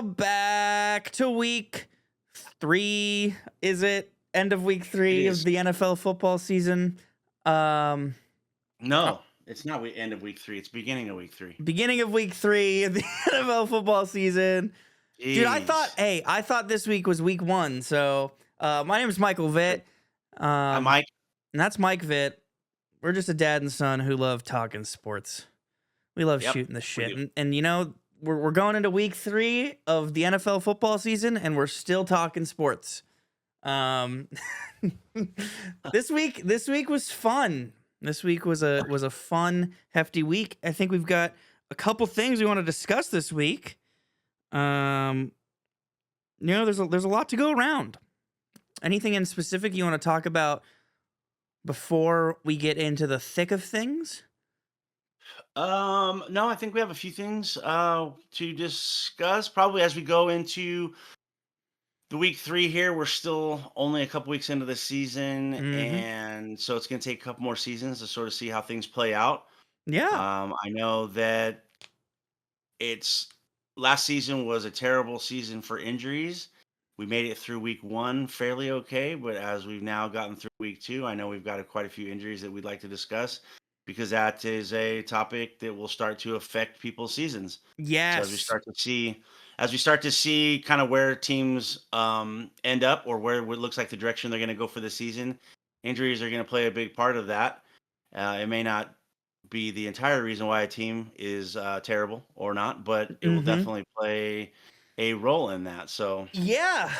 Back to week 3. Is it end of week It 3 of is. the NFL football season? Um, uh, No, it's not end of week 3. It's beginning of week 3. Beginning of week 3 of the NFL football season. Dude, Jeez. I thought this week was week 1. So, my name is Michael Vitt. Hi, Um, Mike. and that's Mike Vitt. We're just a dad and son who love talking sports. We love Yep, shooting the we shit. do. And we're going into week 3 of the NFL football season, and we're still talking sports. Um, this week was fun. This week was a fun, hefty week. I think we've got a couple things we want to discuss this week. Um, there's a lot to go around. Anything in specific you want to talk about before we get into the thick of things? No, I think we have a few things to discuss. Probably as we go into the week 3 here. We're still only a couple weeks into the season, Mm-hmm. and so it's going to take a couple more seasons to sort of see how things play out. Yeah. I know that it's last season was a terrible season for injuries. We made it through week 1 fairly okay, but as we've now gotten through week 2, I know we've got quite a few injuries that we'd like to discuss because that is a topic that will start to affect people's seasons. So Yes. as we start to see kind of where teams end up or where it looks like the direction they're going to go for the season, injuries are going to play a big part of that. It may not be the entire reason why a team is terrible or not, but it will Mm-hmm. definitely play a role in that. So, Yeah.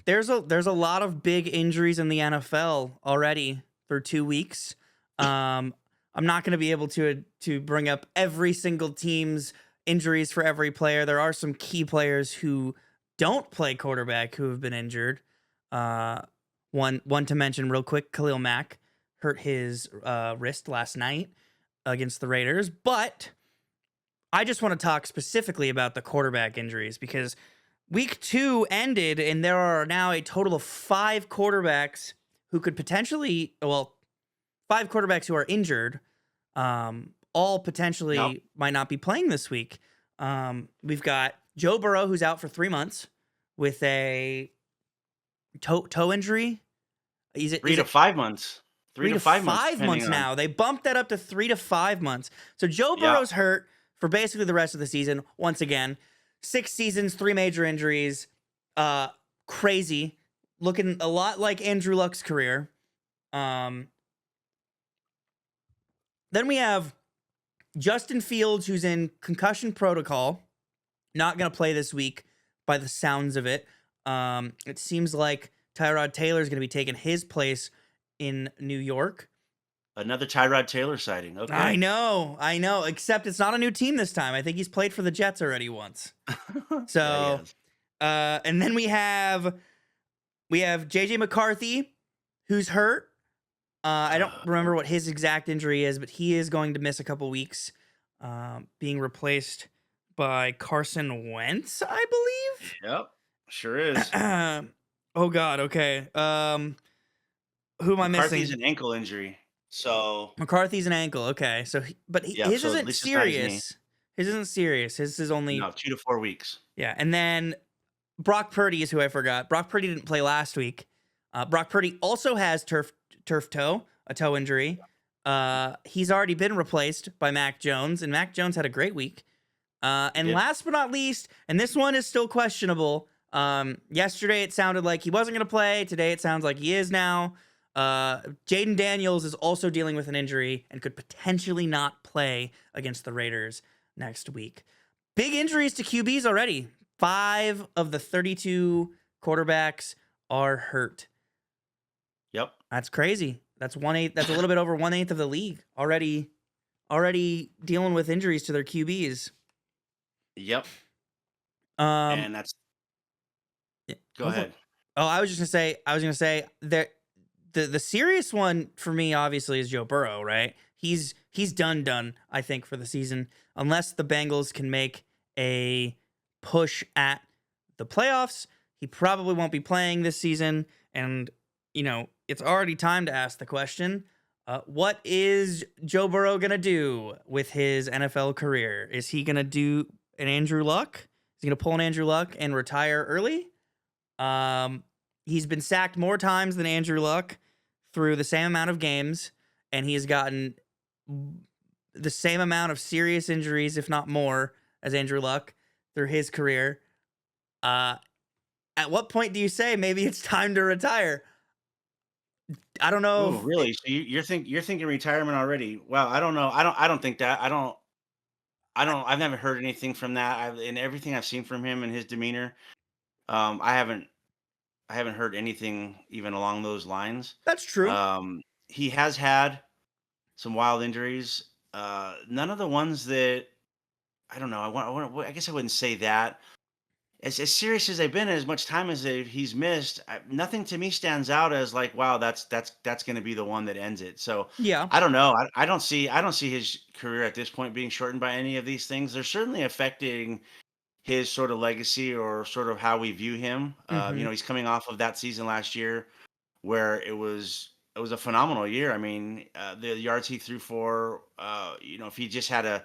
There's a lot of big injuries in the NFL already for 2 weeks. I'm not going to be able to bring up every single team's injuries for every player. There are some key players who don't play quarterback who have been injured. Uh, one to mention real quick, Khalil Mack hurt his wrist last night against the Raiders, but I just want to talk specifically about the quarterback injuries because week 2 ended and there are now a total of 5 quarterbacks who could potentially, well, 5 quarterbacks who are injured. All yep, potentially might not be playing this week. We've got Joe Burrow, who's out for 3 months with a toe injury. three Is to it 5 months, three three to to 5 months, 5 months depending on. now? They bumped that up to 3 to 5 months. So Joe Yeah, Burrow's hurt for basically the rest of the season. Once again, 6 seasons, 3 major injuries. Uh, Crazy, looking a lot like Andrew Luck's career. Um, then we have Justin Fields, who's in concussion protocol, not going to play this week by the sounds of it. It seems like Tyrod Taylor is going to be taking his place in New York. another Tyrod Taylor sighting. I Okay. know, I know. Except it's not a new team this time. I think he's played for the Jets already once. Yeah, he So, has. and then we have JJ McCarthy, who's hurt. I don't remember what his exact injury is, but he is going to miss a couple weeks, being replaced by Carson Wentz, I Yep, sure is. believe. Oh God. Okay. Who am I McCarthy's missing? an ankle injury, so McCarthy's an ankle. Okay. yeah. His So at isn't least it's not his knee. serious. His isn't serious. His is only, No, 2 to 4 weeks. yeah. And then Brock Purdy is who I forgot. Brock Purdy didn't play last week. Brock Purdy also has turf toe, a toe injury. He's already been replaced by Mac Jones, and Mac Jones had a great week. He And did. last but not least, and this one is still questionable. Yesterday it sounded like he wasn't going to play. Today it sounds like he is now. Jaden Daniels is also dealing with an injury and could potentially not play against the Raiders next week. Big injuries to QBs already. 5 of the 32 quarterbacks are hurt. Yep. That's crazy. That's 1/8. That's a little bit over 1/8 of the league already dealing with injuries to their QBs. Yep. Um, And that's yeah, go go for it. ahead. Oh, I was gonna say the serious one for me obviously is Joe Burrow, right? He's done, I think, for the season, unless the Bengals can make a push at the playoffs. He probably won't be playing this season, and it's already time to ask the question: what is Joe Burrow gonna do with his NFL career? Is he gonna do an Andrew Luck He's going to pull an Andrew Luck and retire early. He's been sacked more times than Andrew Luck through the same amount of games, and he has gotten the same amount of serious injuries, if not more, as Andrew Luck through his career. At what point do you say maybe it's time to retire? I don't know. Oh, really? So you're thinking retirement already? Wow, I don't know. I don't think that. I've never heard anything from that. In everything I've seen from him and his demeanor, I haven't heard anything even along those lines. That's true. He has had some wild injuries. None of the ones that I don't know. I guess I wouldn't say that. As serious as they've been, as much time as he's missed, nothing to me stands out as like, wow, that's going to be the one that ends it. So Yeah. I don't know. I don't see his career at this point being shortened by any of these things. They're certainly affecting his sort of legacy or sort of how we view him. Mm-hmm. He's coming off of that season last year where it was a phenomenal year. I mean, the yards he threw for, if he just had a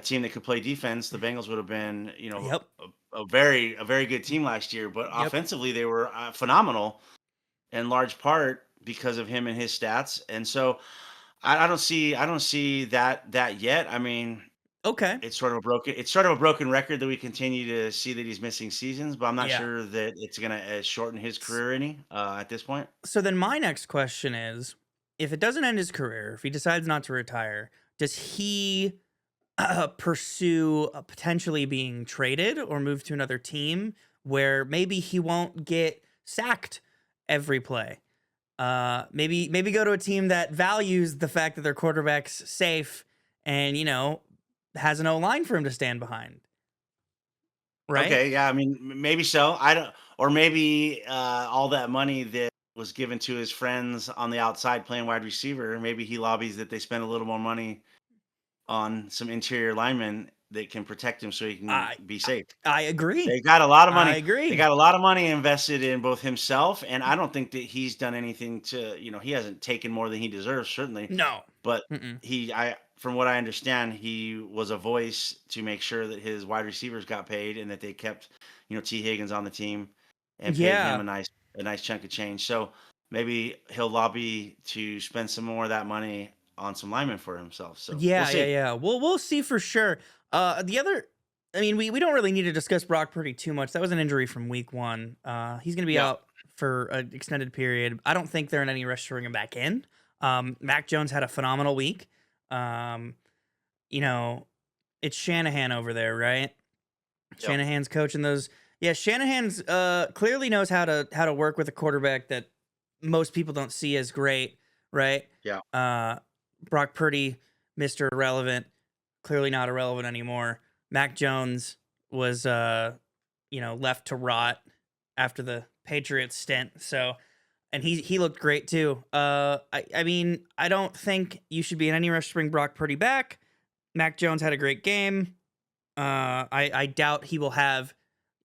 team that could play defense, the Bengals would have been, Yep. a very good team last year. But Yep. offensively, they were phenomenal in large part because of him and his stats. And so I don't see that yet. I mean, Okay. it's sort of a broken record that we continue to see that he's missing seasons, but I'm not Yeah. sure that it's gonna shorten his S- career any at this point. So then my next question is, if it doesn't end his career, if he decides not to retire, does he pursue potentially being traded or move to another team where maybe he won't get sacked every play? Maybe go to a team that values the fact that their quarterback's safe and has an O line for him to stand behind, right? Okay, yeah, I mean, maybe so. I don't, or maybe all that money that was given to his friends on the outside playing wide receiver, maybe he lobbies that they spend a little more money on some interior linemen that can protect him so he can I be I, safe. I agree. They got a lot of I money. They agree. got a lot of money invested in both himself, and I don't think that he's done anything he hasn't taken more than he deserves, certainly. No. But Mm-mm. from what I understand, he was a voice to make sure that his wide receivers got paid and that they kept, T. Higgins on the team and paid him Yeah. a nice chunk of change. So maybe he'll lobby to spend some more of that money on some linemen for himself. So we'll Yeah, yeah, see. yeah. We'll see for sure. The other, I mean, we don't really need to discuss Brock Purdy too much. That was an injury from week one. He's going to be Yeah. out for an extended period. I don't think they're in any rush to bring him back in. Mac Jones had a phenomenal week. Um, you know, it's Shanahan over there, right? Yep. Shanahan's coaching those. Yeah, Shanahan's clearly knows how to work with a quarterback that most people don't see as great, right? Yeah. Uh, Brock Purdy, Mr. Irrelevant, clearly not irrelevant anymore. Mac Jones was left to rot after the Patriots stint. So, and he looked great too. I mean, I don't think you should be in any rush to bring Brock Purdy back. Mac Jones had a great game. I doubt he will have,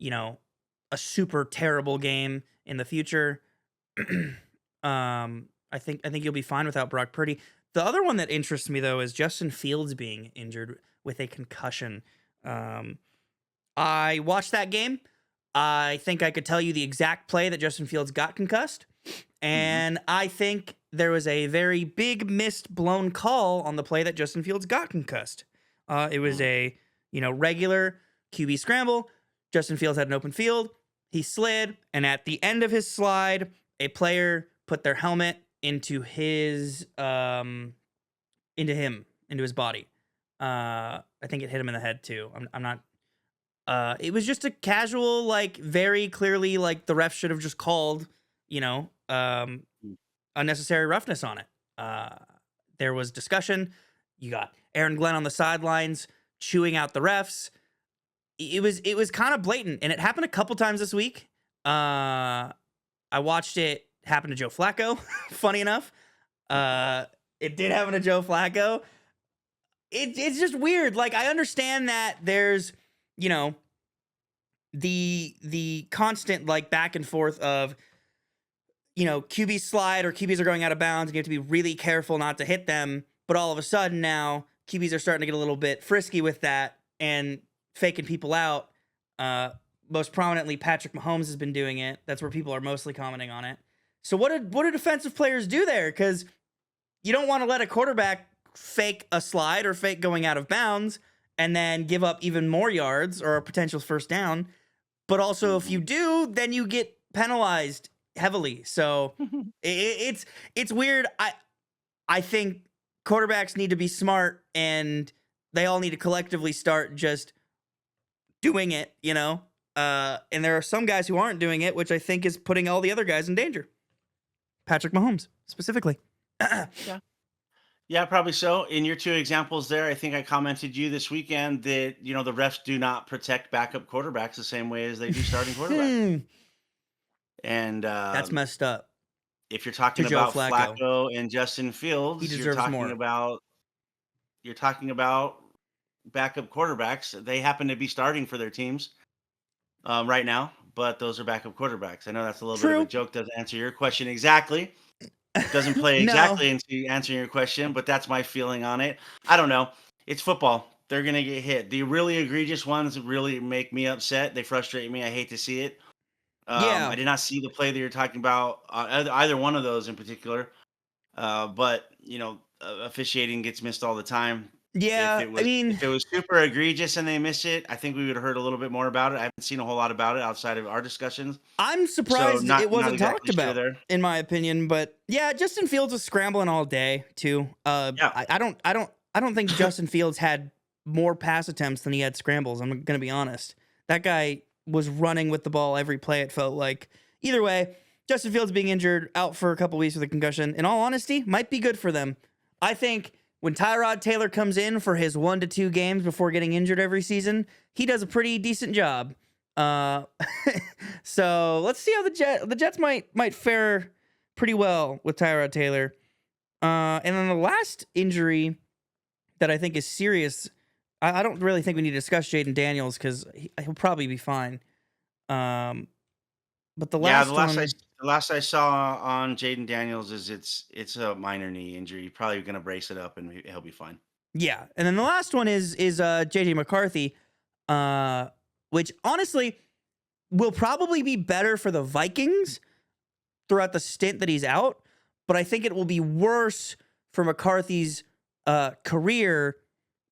a super terrible game in the future. I think you'll be fine without Brock Purdy. The other one that interests me though is Justin Fields being injured with a concussion. I watched that game. I think I could tell you the exact play that Justin Fields got concussed, Hmm. and I think there was a very big missed blown call on the play that Justin Fields got concussed. It was a regular QB scramble. Justin Fields had an open field. He slid, and at the end of his slide, a player put their helmet into his body. I think it hit him in the head too. I'm not. It was just a casual, like very clearly, like the ref should have just called, you know, um, unnecessary roughness on it. There was discussion. You got Aaron Glenn on the sidelines chewing out the refs. It was kind of blatant, and it happened a couple times this week. I watched it happen to Joe Flacco. Funny enough, it did happen to Joe Flacco. It's just weird. Like I understand that there's you know the constant like back and forth of QBs slide or QBs are going out of bounds and you have to be really careful not to hit them. But all of a sudden now QBs are starting to get a little bit frisky with that and faking people out. Most prominently, Patrick Mahomes has been doing it. That's where people are mostly commenting on it. So what do defensive players do there? Because you don't want to let a quarterback fake a slide or fake going out of bounds and then give up even more yards or a potential first down. But also, if you do, then you get penalized heavily. So it's weird. I think quarterbacks need to be smart, and they all need to collectively start just doing it, and there are some guys who aren't doing it, which I think is putting all the other guys in danger. Patrick Mahomes, specifically. Yeah, probably so. In your two examples there, I think I commented you this weekend that, the refs do not protect backup quarterbacks the same way as they do starting quarterbacks. And That's messed up. if you're To talking Joe about Flacco. Flacco and Justin He Fields, you're deserves talking more. about backup quarterbacks. They happen to be starting for their teams right now, but those are backup quarterbacks. I know that's a little bit of a True. joke. Doesn't answer your question exactly. Doesn't play No. exactly into answering your question, but that's my feeling on it. I don't know. It's football. They're going to get hit. The really egregious ones really make me upset. They frustrate me. I hate to see it. Yeah. I did not see the play that you're talking about, either one of those in particular. But officiating gets missed all the time. Yeah. I If mean, it was super egregious and they miss it, I think we would have heard a little bit more about it. I haven't seen a whole lot about it outside of our discussions. I'm So surprised not it wasn't talked exactly sure about, there. in my opinion. But yeah, Justin Fields was scrambling all day too. Yeah. I don't think Justin Fields had more pass attempts than he had scrambles. I'm gonna be honest. That guy was running with the ball every play. It felt like. Either way, Justin Fields being injured, out for a couple weeks with a concussion. In all honesty, might be good for them. I think when Tyrod Taylor comes in for his 1 to 2 games before getting injured every season, he does a pretty decent job. So let's see how the Jets might fare pretty well with Tyrod Taylor. And then the last injury that I think is serious, I don't really think we need to discuss Jaden Daniels because he'll probably be fine. But the Yeah, last one, the last I saw on Jaden Daniels is it's a minor knee injury. Probably going to brace it up and he'll be fine. yeah. And then the last one is JJ McCarthy, which honestly will probably be better for the Vikings throughout the stint that he's out, but I think it will be worse for McCarthy's career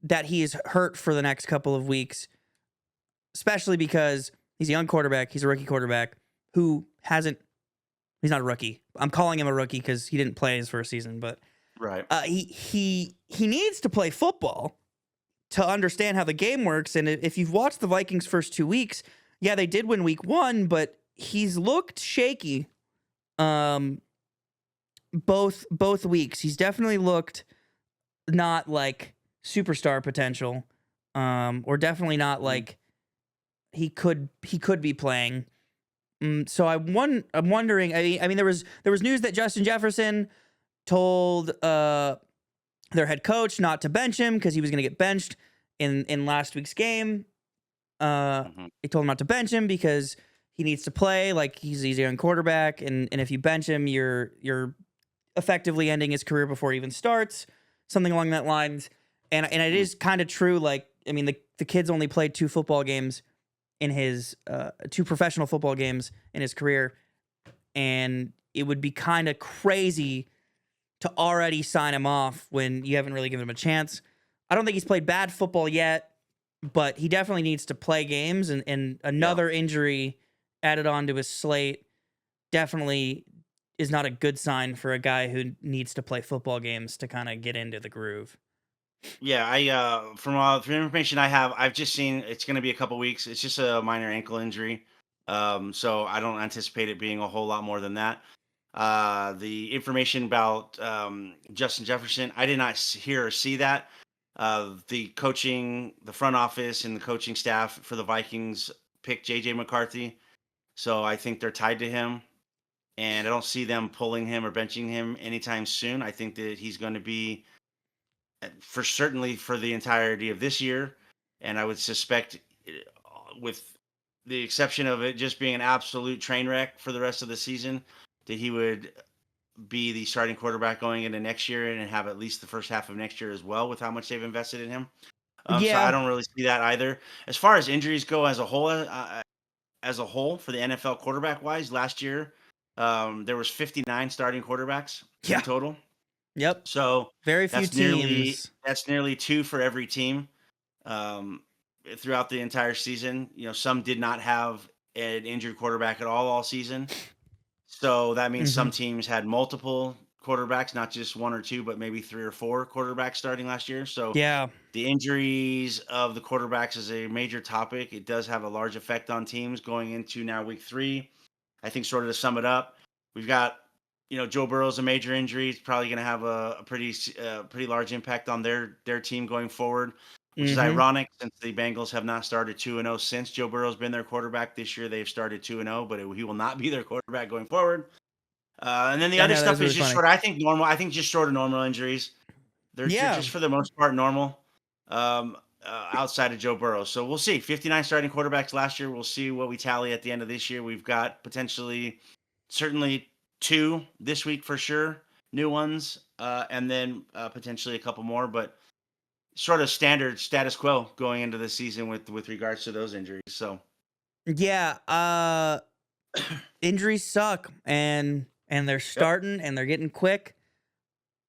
that he is hurt for the next couple of weeks, especially because he's a young quarterback. He's a rookie quarterback who hasn't. He's not a rookie. I'm calling him a rookie because he didn't play his first season, but Right. he needs to play football to understand how the game works. And if you've watched the Vikings' first 2 weeks, yeah, they did win week 1, but he's looked shaky. Both weeks, he's definitely looked not like superstar potential, or definitely not like he could be playing. So I'm wondering. I mean, there was news that Justin Jefferson told their head coach not to bench him because he was going to get benched in last week's game. They told him not to bench him because he needs to play. Like he's a young quarterback, and if you bench him, you're effectively ending his career before he even starts. Something along that lines. And it is kind of true. Like I mean, the kid's only played 2 football games in his 2 professional football games in his career, and it would be kind of crazy to already sign him off when you haven't really given him a chance. I don't think he's played bad football yet, but he definitely needs to play games, and another injury added onto his slate definitely is not a good sign for a guy who needs to play football games to kind of get into the groove. Yeah, from the information I have, I've just seen it's going to be a couple weeks. It's just a minor ankle injury, so I don't anticipate it being a whole lot more than that. The information about Justin Jefferson, I did not hear or see that. The front office, and the coaching staff for the Vikings picked JJ McCarthy, so I think they're tied to him, and I don't see them pulling him or benching him anytime soon. I think that he's going to be certainly for the entirety of this year, and I would suspect, with the exception of it just being an absolute train wreck for the rest of the season, that he would be the starting quarterback going into next year and have at least the first half of next year as well, with how much they've invested in him. So I Yeah. don't really see that either. As far as injuries go as a whole for the NFL quarterback wise, last year there was 59 starting quarterbacks in Yeah. total. Yep. So Very few teams. that's nearly two for every team um, throughout the entire season. Some did not have an injured quarterback at all season. So that means Hmm. some teams had multiple quarterbacks, not just one or two, but maybe three or four quarterbacks starting last year. So Yeah. the injuries of the quarterbacks is a major topic. It does have a large effect on teams going into now week 3. I think sort of to sum it up, we've got Joe Burrow's a major injury. It's probably going to have a pretty large impact on their team going forward, which is Hmm. ironic since the Bengals have not started 2-0 since Joe Burrow's been their quarterback. This year they've started 2-0, but he will not be their quarterback going forward. And then the I other know that was stuff is really just funny. sort of, I think normal. I think just sort of normal injuries. They're Yeah. just for the most part normal. Outside of Joe Burrow. So we'll see. 59 starting quarterbacks last year. We'll see what we tally at the end of this year. We've got certainly 2 this week for sure, new ones, and then potentially a couple more. But sort of standard status quo going into the season with regards to those injuries. So Yeah. Injuries suck, and they're yep. starting, and they're getting quick.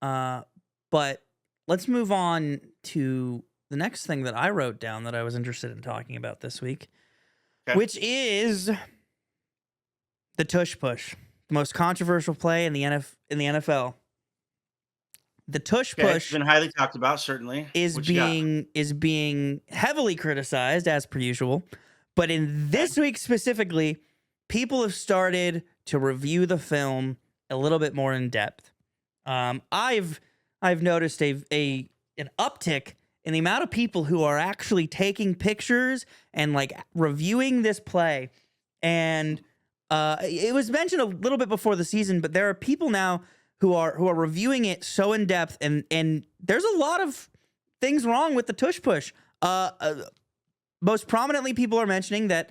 But let's move on to the next thing that I wrote down that I was interested in talking about this week, Okay. which is the tush push, the most controversial play in the NFL. The tush Okay. It's push been highly talked about. Certainly. is What you got? being heavily criticized as per usual, but in Okay. this week specifically, people have started to review the film a little bit more in depth. I've noticed an uptick in the amount of people who are actually taking pictures and like reviewing this play. And it was mentioned a little bit before the season, but there are people now who are reviewing it so in depth, and there's a lot of things wrong with the tush push. Most prominently, people are mentioning that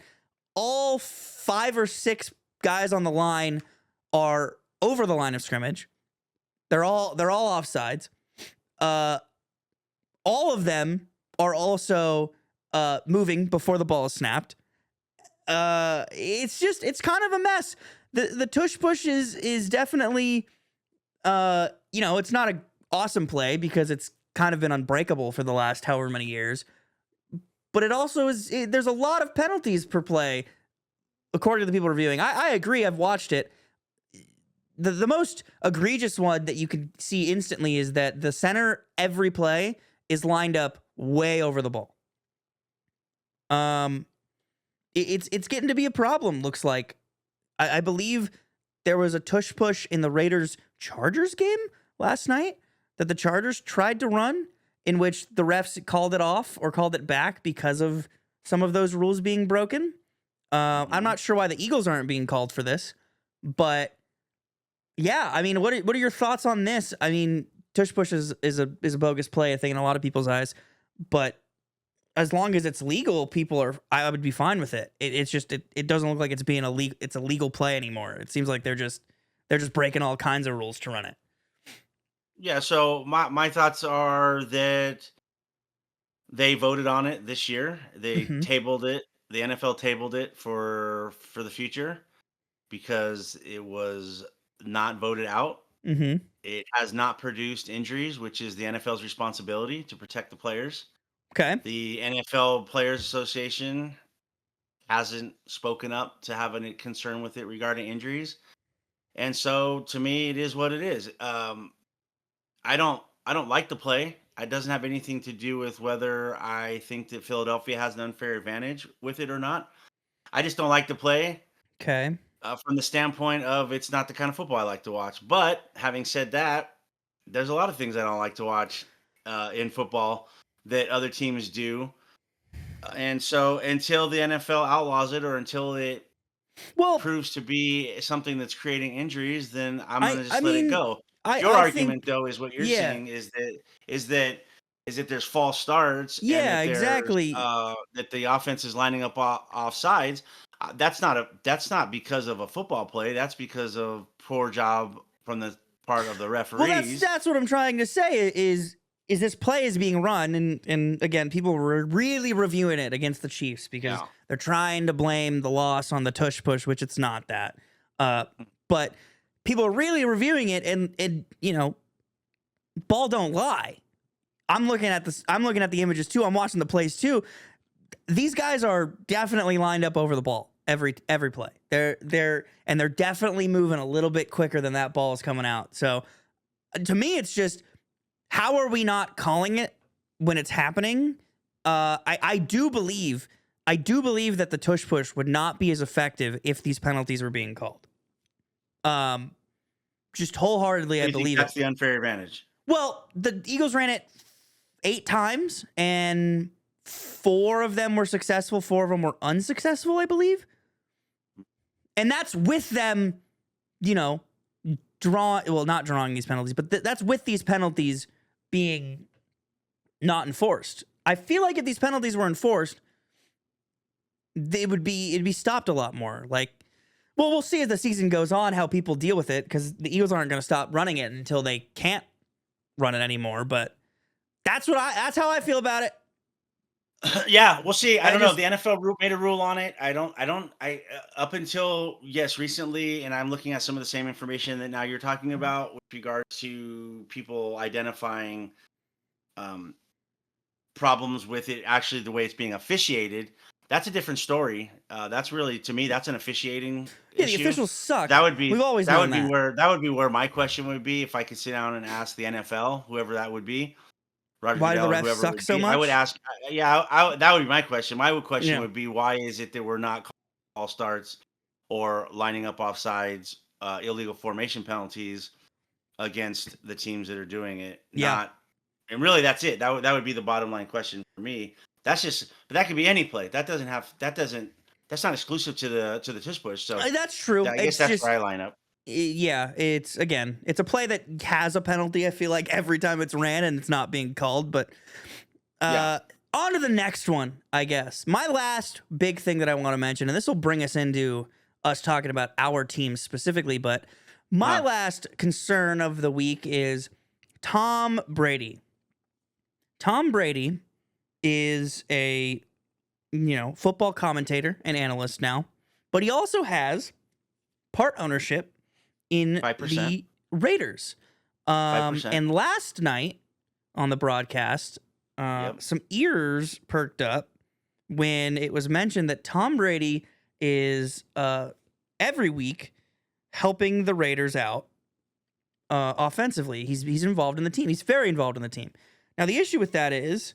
all 5 or 6 guys on the line are over the line of scrimmage. They're all offsides. All of them are also moving before the ball is snapped. It's kind of a mess. The tush push is definitely it's not an awesome play because it's kind of been unbreakable for the last however many years. But it also there's a lot of penalties per play, according to the people reviewing. I agree. I've watched it. The most egregious one that you could see instantly is that the center every play is lined up way over the ball. It's getting to be a problem. Looks like I believe there was a tush push in the Raiders Chargers game last night that the Chargers tried to run, in which the refs called it off or called it back because of some of those rules being broken. I'm not sure why the Eagles aren't being called for this, but yeah, I mean, what are your thoughts on this? I mean, tush push is a bogus play, I think, in a lot of people's eyes, but as long as it's legal, I would be fine with it. It's just it doesn't look like it's being it's a legal play anymore. It seems like they're just breaking all kinds of rules to run it. Yeah. So my thoughts are that they voted on it this year. They Mm-hmm. tabled it. The NFL tabled it for the future because it was not voted out. Mm-hmm. It has not produced injuries, which is the NFL's responsibility to protect the players. Okay. The NFL Players Association hasn't spoken up to have any concern with it regarding injuries. And so to me, it is what it is. I don't like the play. It doesn't have anything to do with whether I think that Philadelphia has an unfair advantage with it or not. I just don't like the play Okay. from the standpoint of it's not the kind of football I like to watch. But having said that, there's a lot of things I don't like to watch in football that other teams do. And so until the NFL outlaws it or until it Well, proves to be something that's creating injuries, then I'm I gonna I just let it mean, go. I Your I think argument, though, is what you're yeah. saying is that is that there's false starts and Yeah, exactly. that the offense is lining up off sides. That's not because of a football play. That's because of poor job from the part of the Well, referees. that's what I'm trying to say this play is being run, and again, people were really reviewing it against the Chiefs because they're trying to blame the loss on the tush push, which it's not that. But people are really reviewing it, and ball don't lie. I'm looking at this. I'm looking at the images too. I'm watching the plays too. These guys are definitely lined up over the ball every play. They're definitely moving a little bit quicker than that ball is coming out. So to me, it's just, how are we not calling it when it's happening? I do believe that the tush push would not be as effective if these penalties were being called. Just wholeheartedly, I believe that's the unfair advantage. Well, the Eagles ran it 8 times, and 4 of them were successful, 4 of them were unsuccessful, I believe. And that's with them, not drawing these penalties, but that's with these penalties being not enforced. I feel like if these penalties were enforced, it'd be stopped a lot more. Like, well, we'll see as the season goes on how people deal with it, because the Eagles aren't going to stop running it until they can't run it anymore. But that's how I feel about it. Yeah, we'll see. I don't know. The NFL made a rule on it. Up until recently, and I'm looking at some of the same information that now you're talking about with regard to people identifying problems with it. Actually, the way it's being officiated, that's a different story. That's really, to me, that's an officiating issue. The officials suck. That would be. We've always that known would be that would be where my question would be if I could sit down and ask the NFL, whoever that would be. Roger why do the Goodell, refs suck so much? I would ask, that would be my question. My question would be, why is it that we're not calling all starts or lining up offsides, illegal formation penalties against the teams that are doing it? And really, that's it. That would be the bottom line question for me. But that could be any play. That's not exclusive to the tush push. So that's true. I guess that's where I line up. Yeah, it's a play that has a penalty, I feel like, every time it's ran, and it's not being called. But on to the next one, I guess. My last big thing that I want to mention, and this will bring us into us talking about our team specifically, but my last concern of the week is Tom Brady. Tom Brady is a football commentator and analyst now, but he also has part ownership in 5%. the Raiders. 5%. And last night on the broadcast, some ears perked up when it was mentioned that Tom Brady is every week helping the Raiders out offensively. He's involved in the team. He's very involved in the team. Now, the issue with that is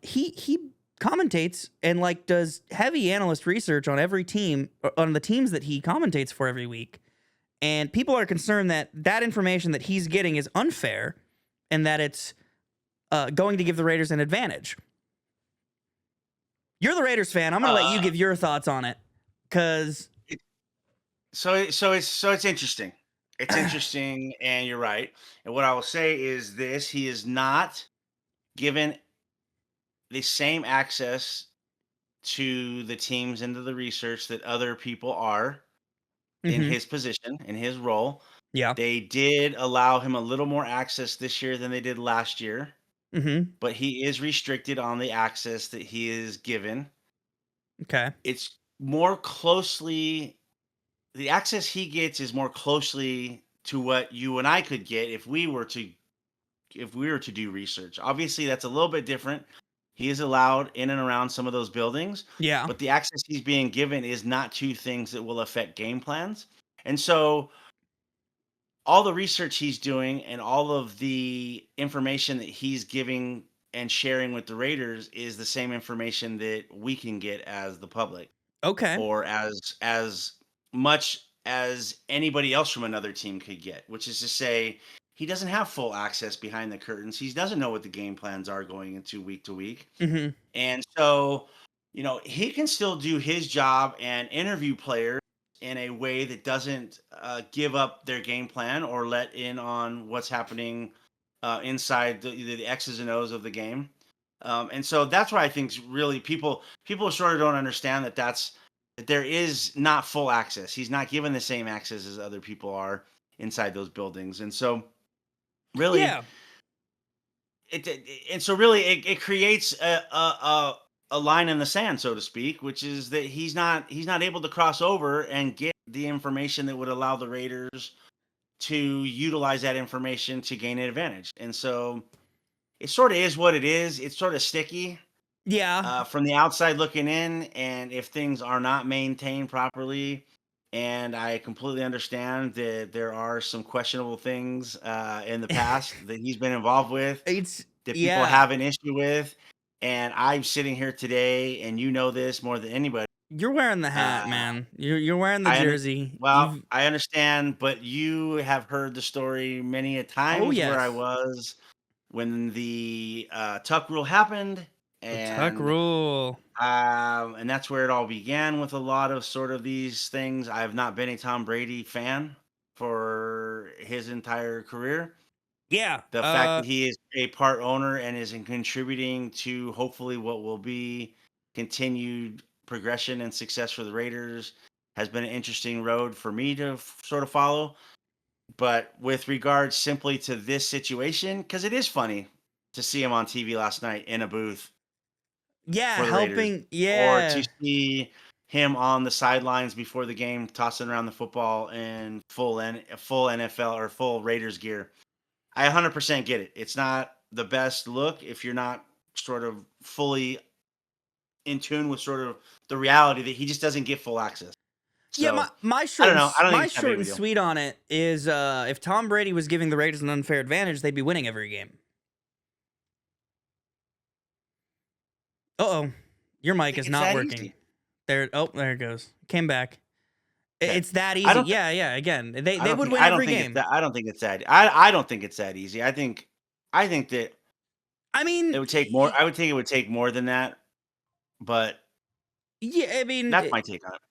he commentates and does heavy analyst research on every team, on the teams that he commentates for every week. And people are concerned that information that he's getting is unfair and that it's going to give the Raiders an advantage. You're the Raiders fan. I'm going to let you give your thoughts on it, because so it's interesting. It's interesting, and you're right. And what I will say is this: he is not given the same access to the teams and to the research that other people are in his position, in his role. Yeah. They did allow him a little more access this year than they did last year. But he is restricted on the access that he is given. Okay. It's more closely, the access he gets is more closely to what you and I could get if we were to do research. Obviously, that's a little bit different. He is allowed in and around some of those buildings. Yeah. But the access he's being given is not to things that will affect game plans. And so all the research he's doing and all of the information that he's giving and sharing with the Raiders is the same information that we can get as the public. Okay. Or as much as anybody else from another team could get, which is to say, he doesn't have full access behind the curtains. He doesn't know what the game plans are going into week to week. And so, he can still do his job and interview players in a way that doesn't give up their game plan or let in on what's happening inside the X's and O's of the game. And so that's why I think really people sort of don't understand that there is not full access. He's not given the same access as other people are inside those buildings. And so really, and so really it creates a line in the sand, so to speak, which is that he's not able to cross over and get the information that would allow the Raiders to utilize that information to gain an advantage. And so it sort of is what it is. It's sort of sticky Yeah. from the outside looking in, and if things are not maintained properly, and I completely understand that there are some questionable things in the past that he's been involved with It's that people yeah. have an issue with, and I'm sitting here today, and you know this more than anybody. You're wearing the hat, Uh, man. You're wearing the jersey. well, You've I understand, but you have heard the story many a Oh times where I yes. was when the Tuck rule happened, The Tuck and rule. that's where it all began with a lot of sort of these things. I have not been a Tom Brady fan for his entire career. Yeah. The fact that he is a part owner and is in contributing to hopefully what will be continued progression and success for the Raiders has been an interesting road for me to sort of follow. But with regards simply to this situation, because it is funny to see him on TV last night in a booth Yeah, for the Raiders, helping. or to Yeah. see him on the sidelines before the game tossing around the football in full NFL or full Raiders gear. I 100% get it. It's not the best look if you're not sort of fully in tune with sort of the reality that he just doesn't get full access. Yeah, So my I don't know. I don't think my it's that big short of a and deal. sweet on it is if Tom Brady was giving the Raiders an unfair advantage, they'd be winning every game. Uh-oh. Your I mic think is it's not that working. easy. There it goes. Came back. Okay. It's that I easy. don't. Yeah, yeah. Again, I they don't would think. win I don't every think it's game. that. I don't think it's that. I don't think it's that easy. I think. I think that I mean, it would take more. I would think it would take more than that. But yeah, I mean, that's my take on it.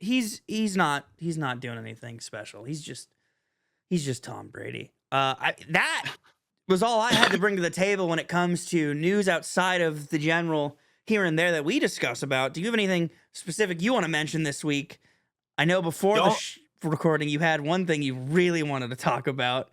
he's not doing anything special. He's just Tom Brady. That was all I had to bring to the table when it comes to news outside of the general here and there that we discuss about. Do you have anything specific you want to mention this week? I know before the Don't. recording you had one thing you really wanted to talk about.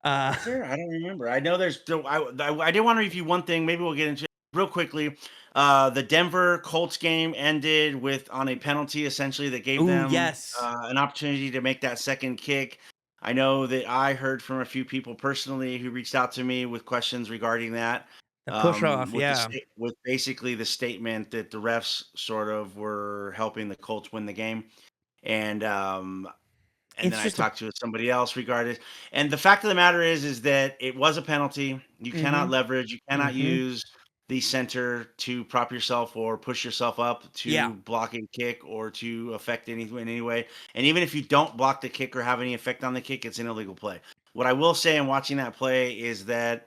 Was there? I don't remember. I know there's. I did want to review one thing. Maybe we'll get into it real quickly. The Denver Colts game ended with on a penalty, essentially, that gave Oh them yes, an opportunity to make that second kick. I know that I heard from a few people personally who reached out to me with questions regarding that. the push off. With the Yeah. with basically the statement that the refs sort of were helping the Colts win the game, and then It's I just a talked to somebody else regarding it. And the fact of the matter is that it was a penalty. You cannot mm-hmm. leverage. You cannot Mm-hmm. use the center to prop yourself or push yourself up Yeah. to block a kick or to affect anything in any way. And even if you don't block the kick or have any effect on the kick, it's an illegal play. What I will say in watching that play is that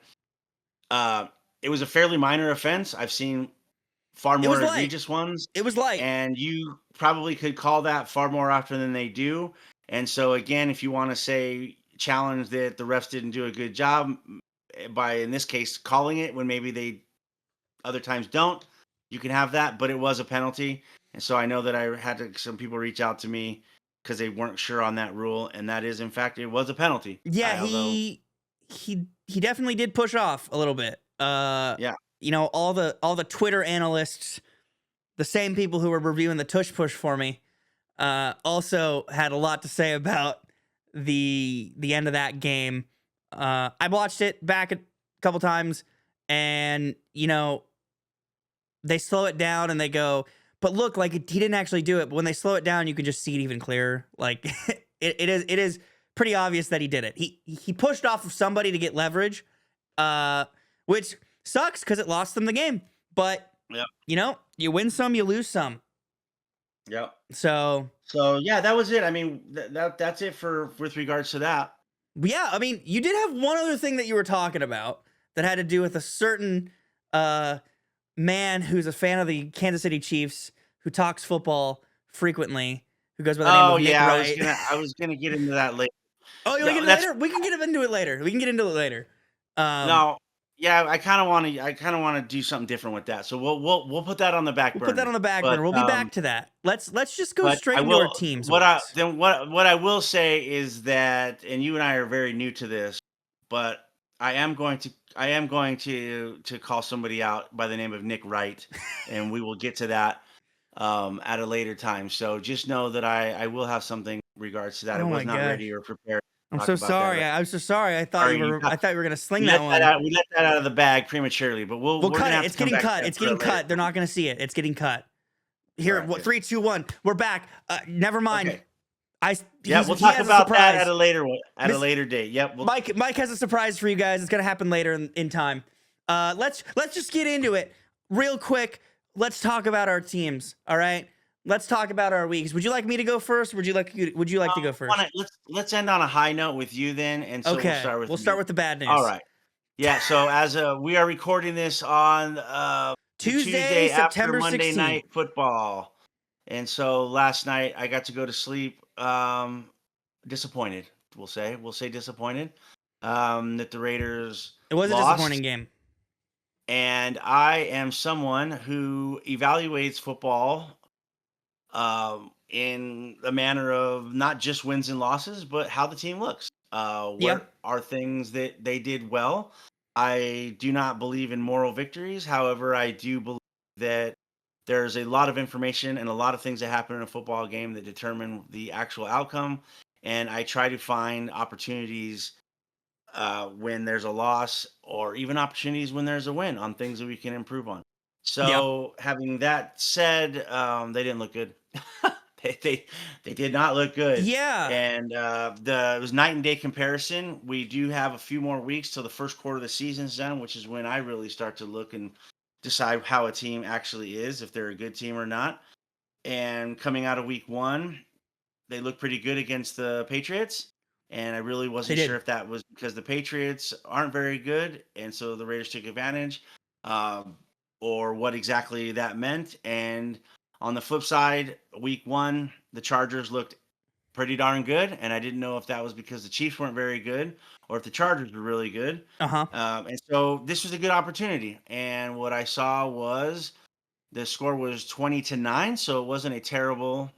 uh, it was a fairly minor offense. I've seen far It was more light. egregious ones, It was light. and you probably could call that far more often than they do. And so, again, if you want to say challenge that the refs didn't do a good job by, in this case, calling it when maybe they other times don't, you can have that. But it was a penalty, and so I know that I had some people reach out to me because they weren't sure on that rule, and that is, in fact, it was a penalty. Yeah, Although, he definitely did push off a little bit. yeah, You know, all the Twitter analysts, the same people who were reviewing the tush push for me, also had a lot to say about the end of that game. I watched it back a couple times, and you know, they slow it down and they go, but look, like he didn't actually do it. But when they slow it down, you can just see it even clearer. Like it is pretty obvious that he did it. He pushed off of somebody to get leverage, which sucks because it lost them the game. But yeah, you know, you win some, you lose some. yeah. So So yeah, that was it. I mean, that's it for with regards to that. yeah, I mean, you did have one other thing that you were talking about that had to do with a certain man who's a fan of the Kansas City Chiefs who talks football frequently, who goes by the name Oh of Nick yeah, Wright. I was gonna get into that later. Oh, you want to No, get it that's later? We can get into it later. We can get into it later. Um, no. Yeah, I kind of want to do something different with that. So we'll put that on the back we'll put that on burner. the back But burner. We'll be back to that. Let's just go but straight I into our will teams what I awards. then what I will say is that, and you and I are very new to this, but I am going to call somebody out by the name of Nick Wright, and we will get to that at a later time. So just know that I will have something in regards to that. I Oh was my not ready gosh. or prepared I'm to so talk about that. sorry. I'm so sorry. Sorry, you got I thought you were gonna sling we that let that one. out. We let that out of the bag prematurely, but We'll we're cut gonna it. have to It's come getting back to cut. that It's for a getting later cut. They're time. not gonna see it. It's getting cut. All Here, right, what? good. 3, 2, 1. We're back. Never mind. Okay. Yeah, we'll He talk has a about that at surprise. a later one, at a Miss later date. Yep. Mike has a surprise for you guys. It's gonna happen later in time. Let's just get into it real quick. Let's talk about our teams. All right. Let's talk about our weeks. Would you like me to go first? Or would you like to go first? Let's end on a high note with you then, and so we'll Okay. start with We'll start me. with the bad All news. right. Yeah. So as we are recording this on the Tuesday, Tuesday after September Monday 16th. Night Football, and so last night I got to go to sleep disappointed. We'll say disappointed that the Raiders It was a disappointing lost. game. And I am someone who evaluates football in the manner of not just wins and losses, but how the team looks. Yeah. What are things that they did well? I do not believe in moral victories. However, I do believe that there's a lot of information and a lot of things that happen in a football game that determine the actual outcome. And I try to find opportunities when there's a loss, or even opportunities when there's a win, on things that we can improve on. Yeah. So, having that said, they didn't look good. They did not look good, Yeah. and it was night and day comparison. We do have a few more weeks till the first quarter of the season's done, which is when I really start to look and decide how a team actually is, if they're a good team or not. And coming out of week one, they looked pretty good against the Patriots, and I really They wasn't sure did. if that was because the Patriots aren't very good, and so the Raiders took advantage, um, or what exactly that meant. And on the flip side, week one, the Chargers looked pretty darn good, and I didn't know if that was because the Chiefs weren't very good or if the Chargers were really good. Uh-huh. And so this was a good opportunity, and what I saw was the score was 20-9, so it wasn't a terrible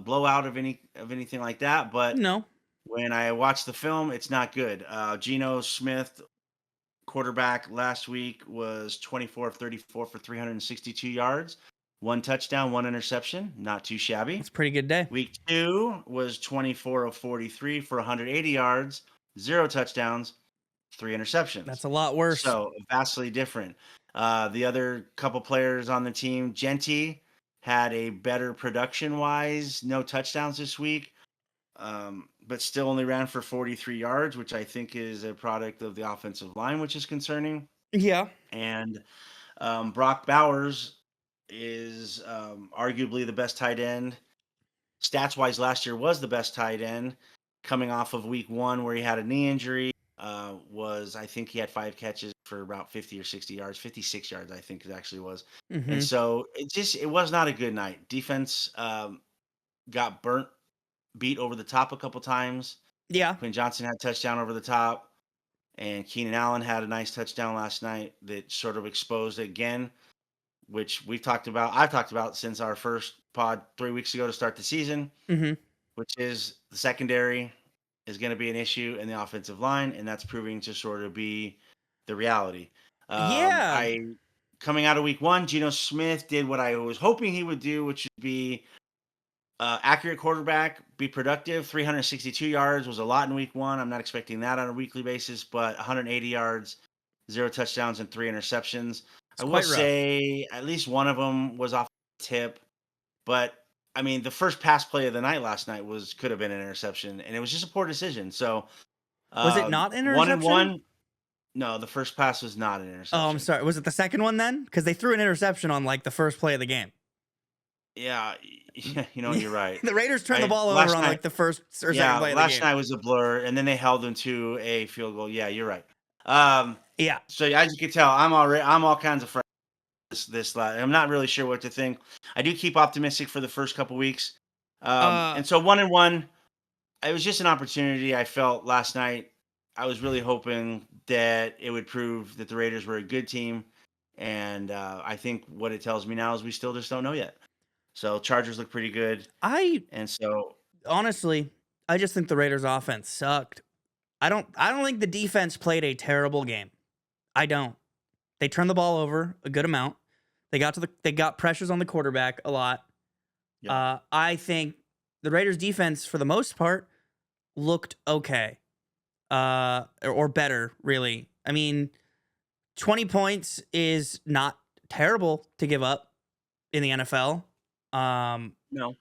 blowout of anything like that. But No. when I watched the film, it's not good. Geno Smith, quarterback last week, was 24 of 34 for 362 yards, one touchdown, one interception. Not too shabby. It's a pretty good day. Week two was 24 of 43 for 180 yards, zero touchdowns, three interceptions. That's a lot worse. So vastly different. The other couple players on the team, Genty had a better production wise, no touchdowns this week, but still only ran for 43 yards, which I think is a product of the offensive line, which is concerning. Yeah. And Brock Bowers is arguably the best tight end. Stats wise, last year was the best tight end, coming off of week one where he had a knee injury. I think he had 5 catches for about 50 or 60 yards, 56 yards, I think it actually was. And Mm-hmm. so it was not a good night. Defense got beat over the top a couple times. Yeah. Quinn Johnson had a touchdown over the top, and Keenan Allen had a nice touchdown last night that sort of exposed again, which I've talked about since our first pod 3 weeks ago to start the season, Mm-hmm. which is the secondary is going to be an issue in the offensive line, and that's proving to sort of be the reality. Yeah. I Coming out of week one, Geno Smith did what I was hoping he would do, which would be accurate quarterback, be productive. 362 yards was a lot in week one. I'm not expecting that on a weekly basis, but 180 yards, zero touchdowns, and three interceptions. It's I will quite rough. say at least one of them was off the tip, but I mean, the first pass play of the night last night could have been an interception, and it was just a poor decision. So Was it not an 1-1. interception? No, the first pass was not an Oh, I'm interception. sorry. Was it the second one then? Because they threw an interception on like the first play of the game. Yeah, you're right. The Raiders turned the ball over Last on night, like the first or second yeah, play of the last game. night was a blur, and then they held them to a field goal. Yeah, you're right. Um, Yeah. so as you can tell, I'm all kinds of fresh. I'm not really sure what to think. I do keep optimistic for the first couple weeks, Uh. and so 1-1. It was just an opportunity. I felt last night. I was really hoping that it would prove that the Raiders were a good team, and I think what it tells me now is we still just don't know yet. So Chargers look pretty good, I and so honestly, I just think the Raiders' offense sucked. I don't think the defense played a terrible game. I don't. They turned the ball over a good amount. They got pressures on the quarterback a lot. Yeah. I think the Raiders defense for the most part looked okay. Or better, really. I mean, 20 points is not terrible to give up in the NFL. No.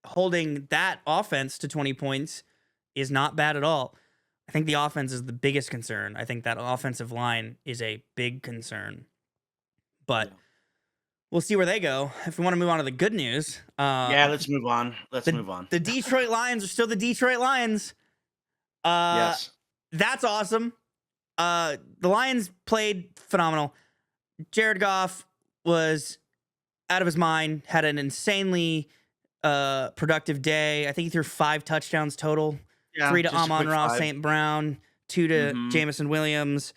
Holding that offense to 20 points is not bad at all. I think the offense is the biggest concern. I think that offensive line is a big concern. But Yeah. we'll see where they go. If we want to move on to the good news, Yeah, let's move on. Let's move on. the Detroit Lions are still the Detroit Lions. Yes. That's awesome. The Lions played phenomenal. Jared Goff was out of his mind, had an insanely productive day. I think he threw 5 touchdowns total. Yeah, 3 to just a quick Amon-Ra 5. St. Brown, 2 to Mhm. Jamison Williams.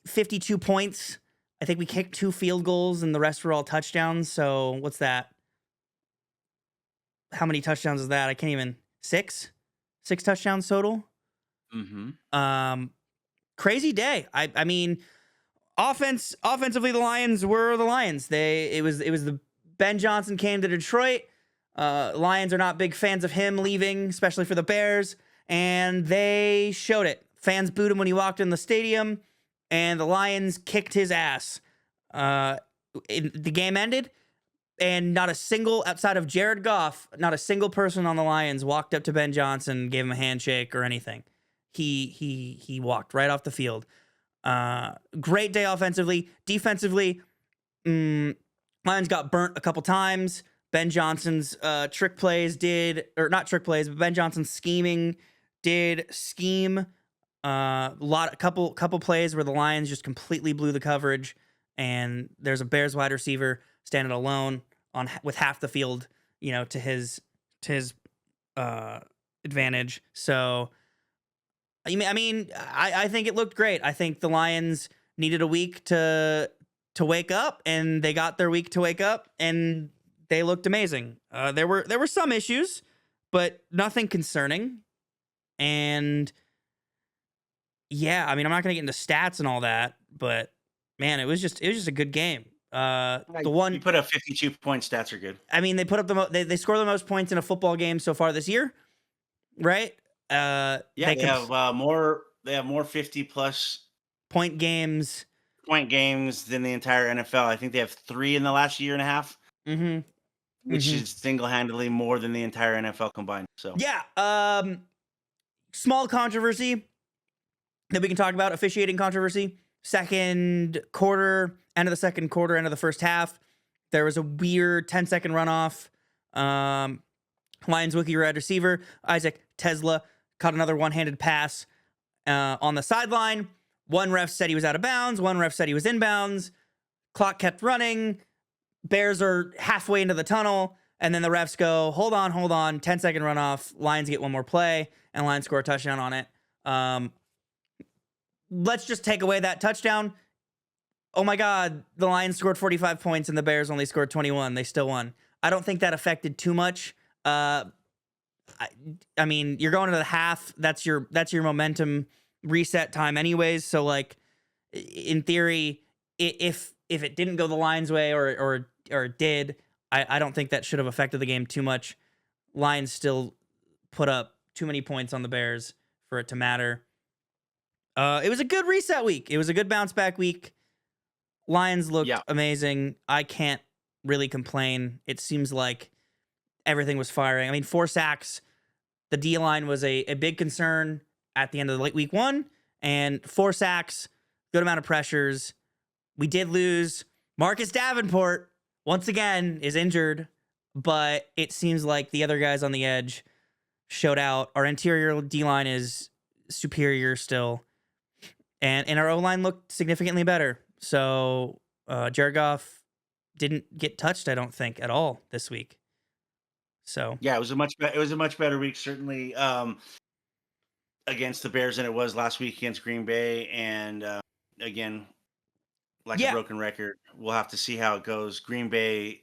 52 points. I think we kicked 2 field goals and the rest were all touchdowns. So what's that? How many touchdowns is that? I can't even. 6? 6 touchdowns total? Mhm. Crazy day. I mean, offensively, the Lions were the Lions. It was the Ben Johnson came to Detroit. Lions are not big fans of him leaving, especially for the Bears, and they showed it. Fans booed him when he walked in the stadium, and the Lions kicked his ass. The game ended, and not a single, outside of Jared Goff, not a single person on the Lions walked up to Ben Johnson, gave him a handshake or anything. He walked right off the field. Great day offensively. Defensively, Lions got burnt a couple times. Ben Johnson's trick plays did, or not trick plays, but Ben Johnson's scheming did scheme. Couple plays where the Lions just completely blew the coverage, and there's a Bears wide receiver standing alone with half the field, to his advantage. So, I think it looked great. I think the Lions needed a week to wake up, and they got their week to wake up, and they looked amazing. There were some issues, but nothing concerning. And yeah, I'm not gonna get into stats and all that, but man, it was just a good game. The one You put up 52-point stats are good. they put up they score the most points in a football game so far this year, right? Yeah, they have more 50-plus point games. point games than the entire NFL. I think they have 3 in the last year and a half, which is single-handedly more than the entire NFL combined. So yeah, small controversy that we can talk about. Officiating controversy. Second quarter, end of the second quarter, end of the first half. There was a weird 10-second runoff. Lions rookie wide receiver Isaac Tesla caught another one-handed pass on the sideline. One ref said he was out of bounds. One ref said he was inbounds. Clock kept running. Bears are halfway into the tunnel. And then the refs go, hold on. 10-second runoff. Lions get one more play. And Lions score a touchdown on it. Let's just take away that touchdown. Oh my God. The Lions scored 45 points and the Bears only scored 21. They still won. I don't think that affected too much. You're going into the half. That's your momentum reset time anyways. So like in theory, if it didn't go the Lions way or it did, I don't think that should have affected the game too much. Lions still put up too many points on the Bears for it to matter. It was a good reset week. It was a good bounce back week. Lions looked amazing. I can't really complain. It seems like everything was firing. 4 sacks. The D-line was a big concern at the end of the week 1. And 4 sacks, good amount of pressures. We did lose. Marcus Davenport, once again, is injured. But it seems like the other guys on the edge showed out. Our interior D-line is superior still. And our O-line looked significantly better. So Jared Goff didn't get touched, I don't think, at all this week. So yeah, it was a much better week, certainly, against the Bears than it was last week against Green Bay. And again, a broken record, we'll have to see how it goes. Green Bay's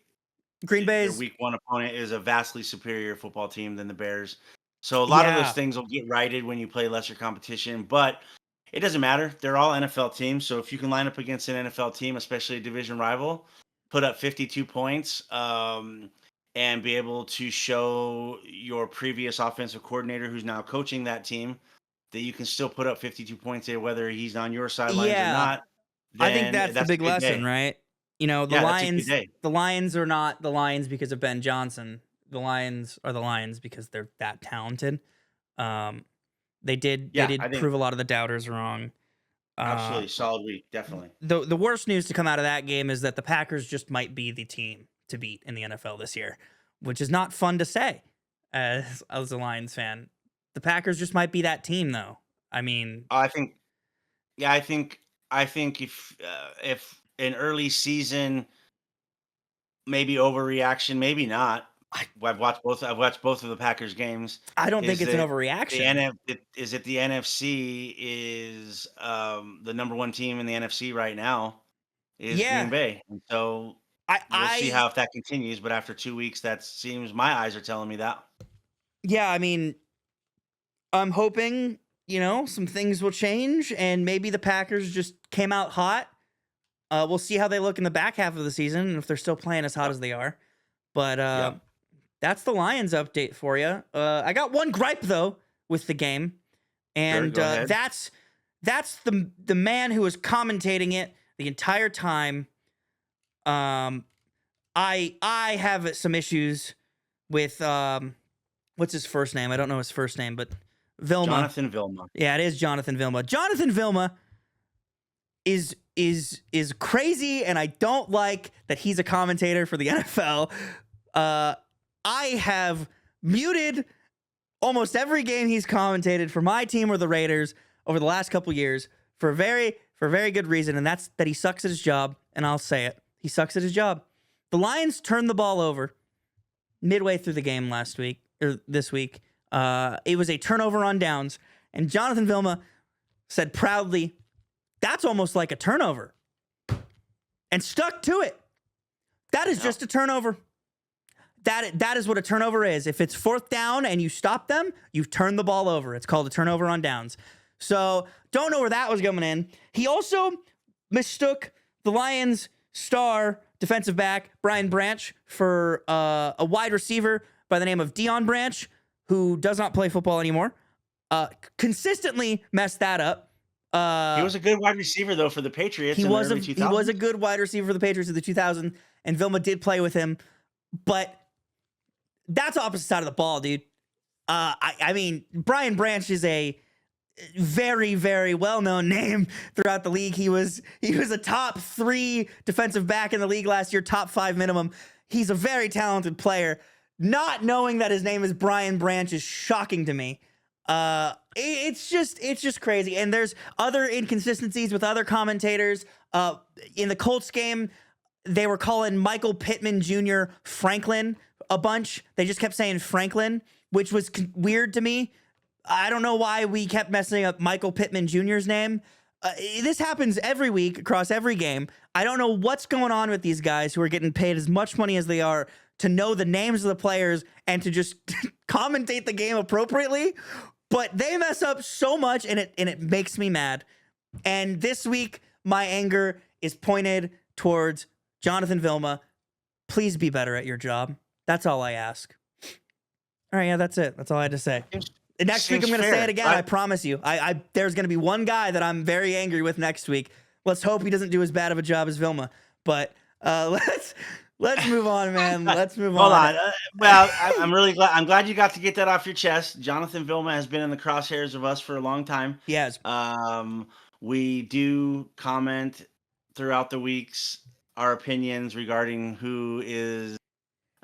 their week 1 opponent is a vastly superior football team than the Bears. So a lot of those Yeah. things will get righted when you play lesser competition, but it doesn't matter. They're all NFL teams. So if you can line up against an NFL team, especially a division rival, put up 52 points, and be able to show your previous offensive coordinator who's now coaching that team that you can still put up 52 points there, whether he's on your sidelines or Yeah. not, I think then that's the that's big a good lesson, day. right? You know, Yeah, that's a good day. The Lions are not the Lions because of Ben Johnson. The Lions are the Lions because they're that talented. Um, they Yeah, I did think prove a lot of the doubters wrong. Uh, absolutely solid week, definitely. the worst news to come out of that game is that the Packers just might be the team to beat in the NFL this year, which is not fun to say as a Lions fan. The Packers just might be that team, though. I mean, I think Yeah, I think if an early season maybe overreaction, maybe not. I, I've watched both. I've watched both of the Packers games. I don't think Is it's an that the overreaction. NF is it the NFC is the number one team in the NFC right now is Green Yeah, Bay, and so we'll see I how if that continues. But after 2 weeks, that seems my eyes are telling me that. yeah, I mean, I'm hoping, some things will change and maybe the Packers just came out hot. We'll see how they look in the back half of the season and if they're still playing as hot Yep. as they are. But Yep. that's the Lions update for you. I got one gripe though with the game, Sure. and Go ahead. that's the man who was commentating it the entire time. I have some issues with what's his first name? I don't know his first name, but Vilma. Jonathan Vilma. Yeah, it is Jonathan Vilma. Jonathan Vilma is crazy, and I don't like that he's a commentator for the NFL. I have muted almost every game he's commentated for my team or the Raiders over the last couple years for a very good reason, and that's that he sucks at his job, and I'll say it. He sucks at his job. The Lions turned the ball over midway through the game last week or this week. It was a turnover on downs, and Jonathan Vilma said proudly, "That's almost like a turnover," and stuck to it. That is just a turnover. That is what a turnover is. If it's fourth down and you stop them, you've turned the ball over. It's called a turnover on downs. So don't know where that was coming in. He also mistook the Lions' star defensive back, Brian Branch, for a wide receiver by the name of Dion Branch, who does not play football anymore. Consistently messed that up. He was a good wide receiver though for the Patriots He in the was early he 2000s. was a good wide receiver for the Patriots in the 2000s, and Vilma did play with him, but that's opposite side of the ball, dude. I mean, Brian Branch is a very, very well-known name throughout the league. He was a top 3 defensive back in the league last year, top 5 minimum. He's a very talented player. Not knowing that his name is Brian Branch is shocking to me. It's just crazy. And there's other inconsistencies with other commentators. In the Colts game, they were calling Michael Pittman Jr. Franklin a bunch. They just kept saying Franklin, which was weird to me. I don't know why we kept messing up Michael Pittman Jr.'s name. This happens every week across every game. I don't know what's going on with these guys who are getting paid as much money as they are to know the names of the players and to just commentate the game appropriately. But they mess up so much, and it makes me mad. And this week, my anger is pointed towards Jonathan Vilma. Please be better at your job. That's all I ask. All right, yeah, that's it. That's all I had to say. Next week, I'm going to say it again. I promise you. There's going to be one guy that I'm very angry with next week. Let's hope he doesn't do as bad of a job as Vilma. But let's move on, man. Let's move on. Hold on. Well, I'm really glad. I'm glad you got to get that off your chest. Jonathan Vilma has been in the crosshairs of us for a long time. Yes. We do comment throughout the weeks our opinions regarding who is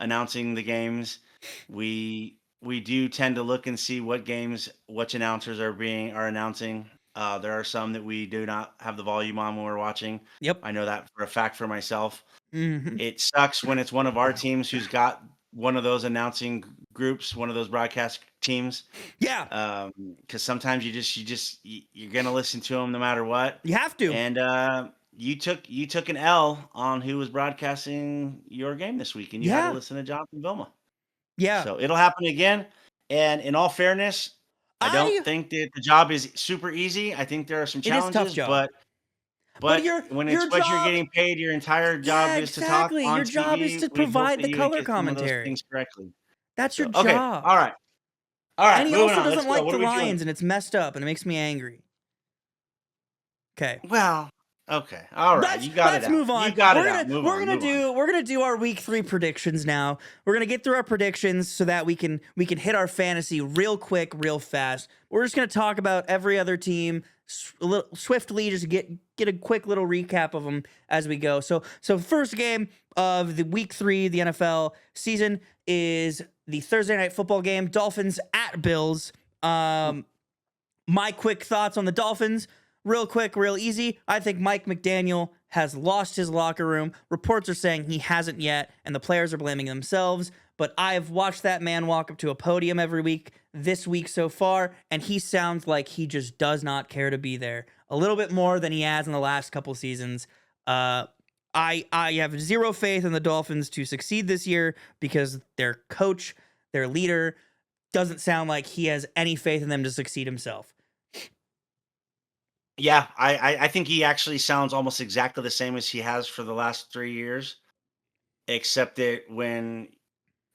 announcing the games. We do tend to look and see what games which announcers are announcing. There are some that we do not have the volume on when we're watching. Yep. I know that for a fact for myself. Mm-hmm. It sucks when it's one of our teams who's got one of those announcing groups, one of those broadcast teams. Yeah. Because sometimes you're gonna listen to them no matter what. You have to. And you took an L on who was broadcasting your game this week, and you had to listen to Jonathan Vilma. Yeah. So it'll happen again. And in all fairness, I don't think that the job is super easy. I think there are some It is a tough challenges, job. But but when it's your what you're job, getting paid, your entire yeah, job is to talk exactly. on Your job is TV. to We hope provide that the you would color get some of those commentary. things correctly. That's your So, okay, job. all right, all And right. he Moving also on. Let's doesn't go. like What the are we doing? Lions, and it's messed up, and it makes me angry. Okay. Well, okay, all right. You got it Let's out. move You on. got it out. Move on. Move on. We're gonna do our week 3 predictions now. We're gonna get through our predictions so that we can hit our fantasy real quick, real fast. We're just gonna talk about every other team a little swiftly, just get a quick little recap of them as we go. So first game of the week 3 of the NFL season is the Thursday night football game, Dolphins at Bills. My quick thoughts on the Dolphins. Real quick, real easy. I think Mike McDaniel has lost his locker room. Reports are saying he hasn't yet, and the players are blaming themselves. But I've watched that man walk up to a podium every week this week so far, and he sounds like he just does not care to be there. A little bit more than he has in the last couple seasons. I have zero faith in the Dolphins to succeed this year because their coach, their leader, doesn't sound like he has any faith in them to succeed himself. Yeah, I think he actually sounds almost exactly the same as he has for the last 3 years, except that when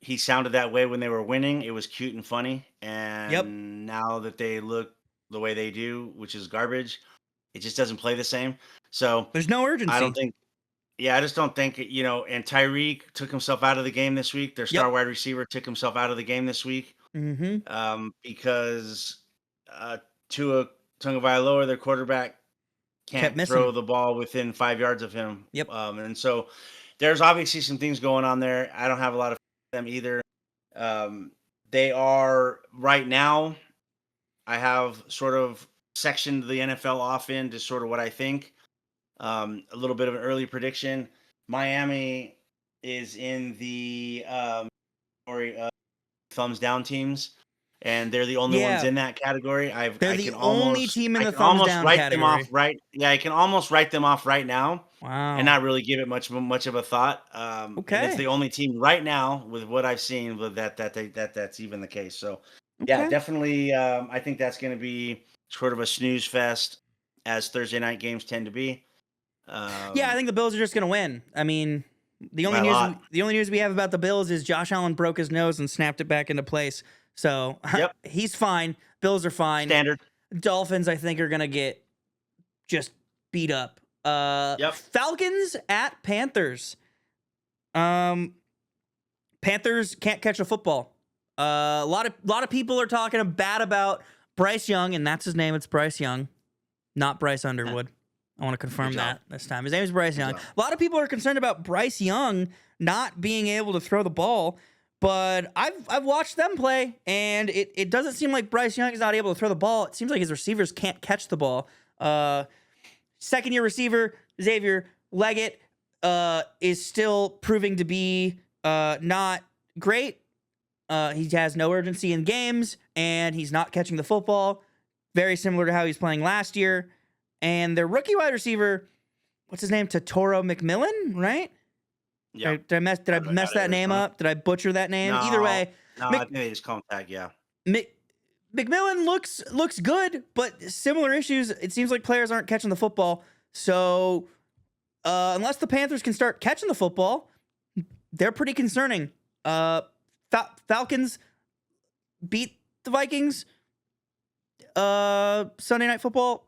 he sounded that way when they were winning, it was cute and funny, Yep. and now that they look the way they do, which is garbage, it just doesn't play the same. So, There's no I don't urgency. think I just don't think, and Tyreek took himself out of the game this week. Their star Yep. wide receiver took himself out of the game this week, Mm-hmm. because, Tua Tagovailoa, their quarterback, Kept can't throw missing. the ball within 5 yards of him. Yep. And so there's obviously some things going on there. I don't have a lot of them either. They are right now. I have sort of sectioned the NFL off into sort of what I think. A little bit of an early prediction. Miami is in the category of thumbs down teams, and they're the only ones Yeah. in that category. They're the only team in the thumbs down Write them off category. right. Yeah, I can almost write them off right now and Wow. not really give it much of a thought. And it's Okay. the only team right now with what I've seen with that's even the case. So yeah, Okay. definitely. I think that's going to be sort of a snooze fest, as Thursday night games tend to be. Yeah, I think the Bills are just gonna win. I mean, By a lot. the only news we have about the Bills is Josh Allen broke his nose and snapped it back into place. So Yep, he's fine. Bills are fine. standard. Dolphins, I think, are gonna get just beat up. Yep. Falcons at Panthers. Panthers can't catch a football. A lot of people are talking bad about Bryce Young, and that's his name. It's Bryce Young, not Bryce Underwood. I want to confirm job. that this time. His name is Bryce Young. job. A lot of people are concerned about Bryce Young not being able to throw the ball, but I've watched them play, and it doesn't seem like Bryce Young is not able to throw the ball. It seems like his receivers can't catch the ball. Second-year receiver Xavier Leggett is still proving to be not great. He has no urgency in games, and he's not catching the football. Very similar to how he's playing last year. And their rookie wide receiver, what's his name? Totoro McMillan, right? Yeah. Did I mess that name up? Did I butcher that name? Either way, No, I think they just call him Tag. Yeah. McMillan looks good, but similar issues. It seems like players aren't catching the football. So unless the Panthers can start catching the football, they're pretty concerning. Falcons beat the Vikings. Sunday Night Football.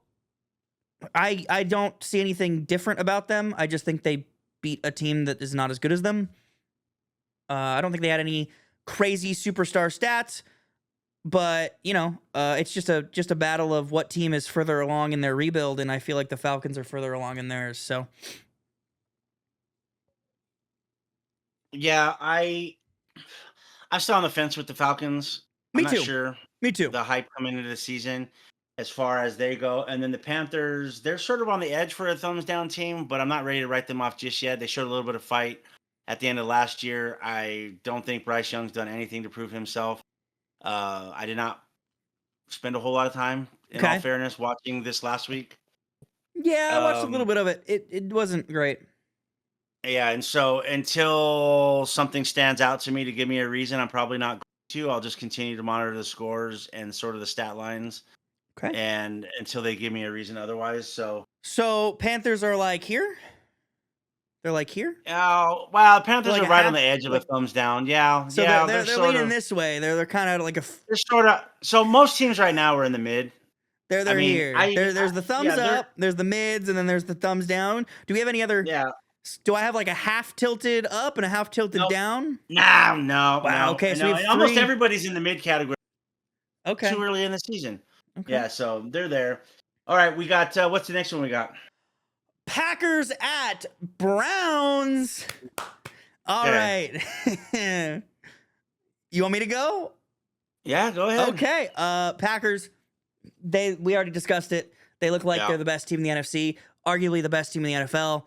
I don't see anything different about them. I just think they beat a team that is not as good as them. I don't think they had any crazy superstar stats, but it's just a battle of what team is further along in their rebuild, and I feel like the Falcons are further along in theirs. So Yeah, I'm still on the fence with the Falcons. I'm me not too. sure Me too. the hype coming into the season as far as they go. And then the Panthers, they're sort of on the edge for a thumbs down team, but I'm not ready to write them off just yet. They showed a little bit of fight at the end of last year. I don't think Bryce Young's done anything to prove himself. I did not spend a whole lot of time, in all Okay. fairness, watching this last week. Yeah, I watched a little Um, bit of it. It wasn't great. yeah, and so until something stands out to me to give me a reason, I'm probably not going to. I'll just continue to monitor the scores and sort of the stat lines, Okay. and until they give me a reason otherwise. So Panthers are like here. They're like here. Oh, well, Panthers Like are a right on half. the edge of a Like thumbs down. Yeah, so yeah, they're leaning this way. They're kind of like so most teams right now are in the mid. I they're mean, here. There's the thumbs yeah, they're up. There's the mids, and then there's the thumbs down. Do we have any other? yeah. Do I have like a half tilted up and a half tilted Nope. down? No. Wow. Okay. I So we know. have And almost three. everybody's in the mid category Okay. too early in the season. Okay. Yeah, so they're there. All right, we got what's the next one we got? Packers at Browns. All right. You want me to go? Yeah, go ahead. Okay. Packers. We already discussed it. They look like they're the best team in the NFC, arguably the best team in the NFL.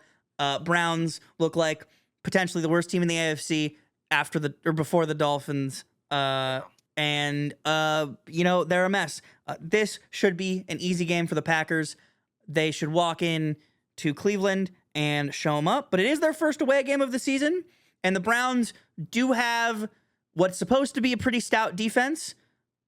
Browns look like potentially the worst team in the AFC before the Dolphins. And they're a mess. This should be an easy game for the Packers. They should walk in to Cleveland and show them up. But it is their first away game of the season, and the Browns do have what's supposed to be a pretty stout defense.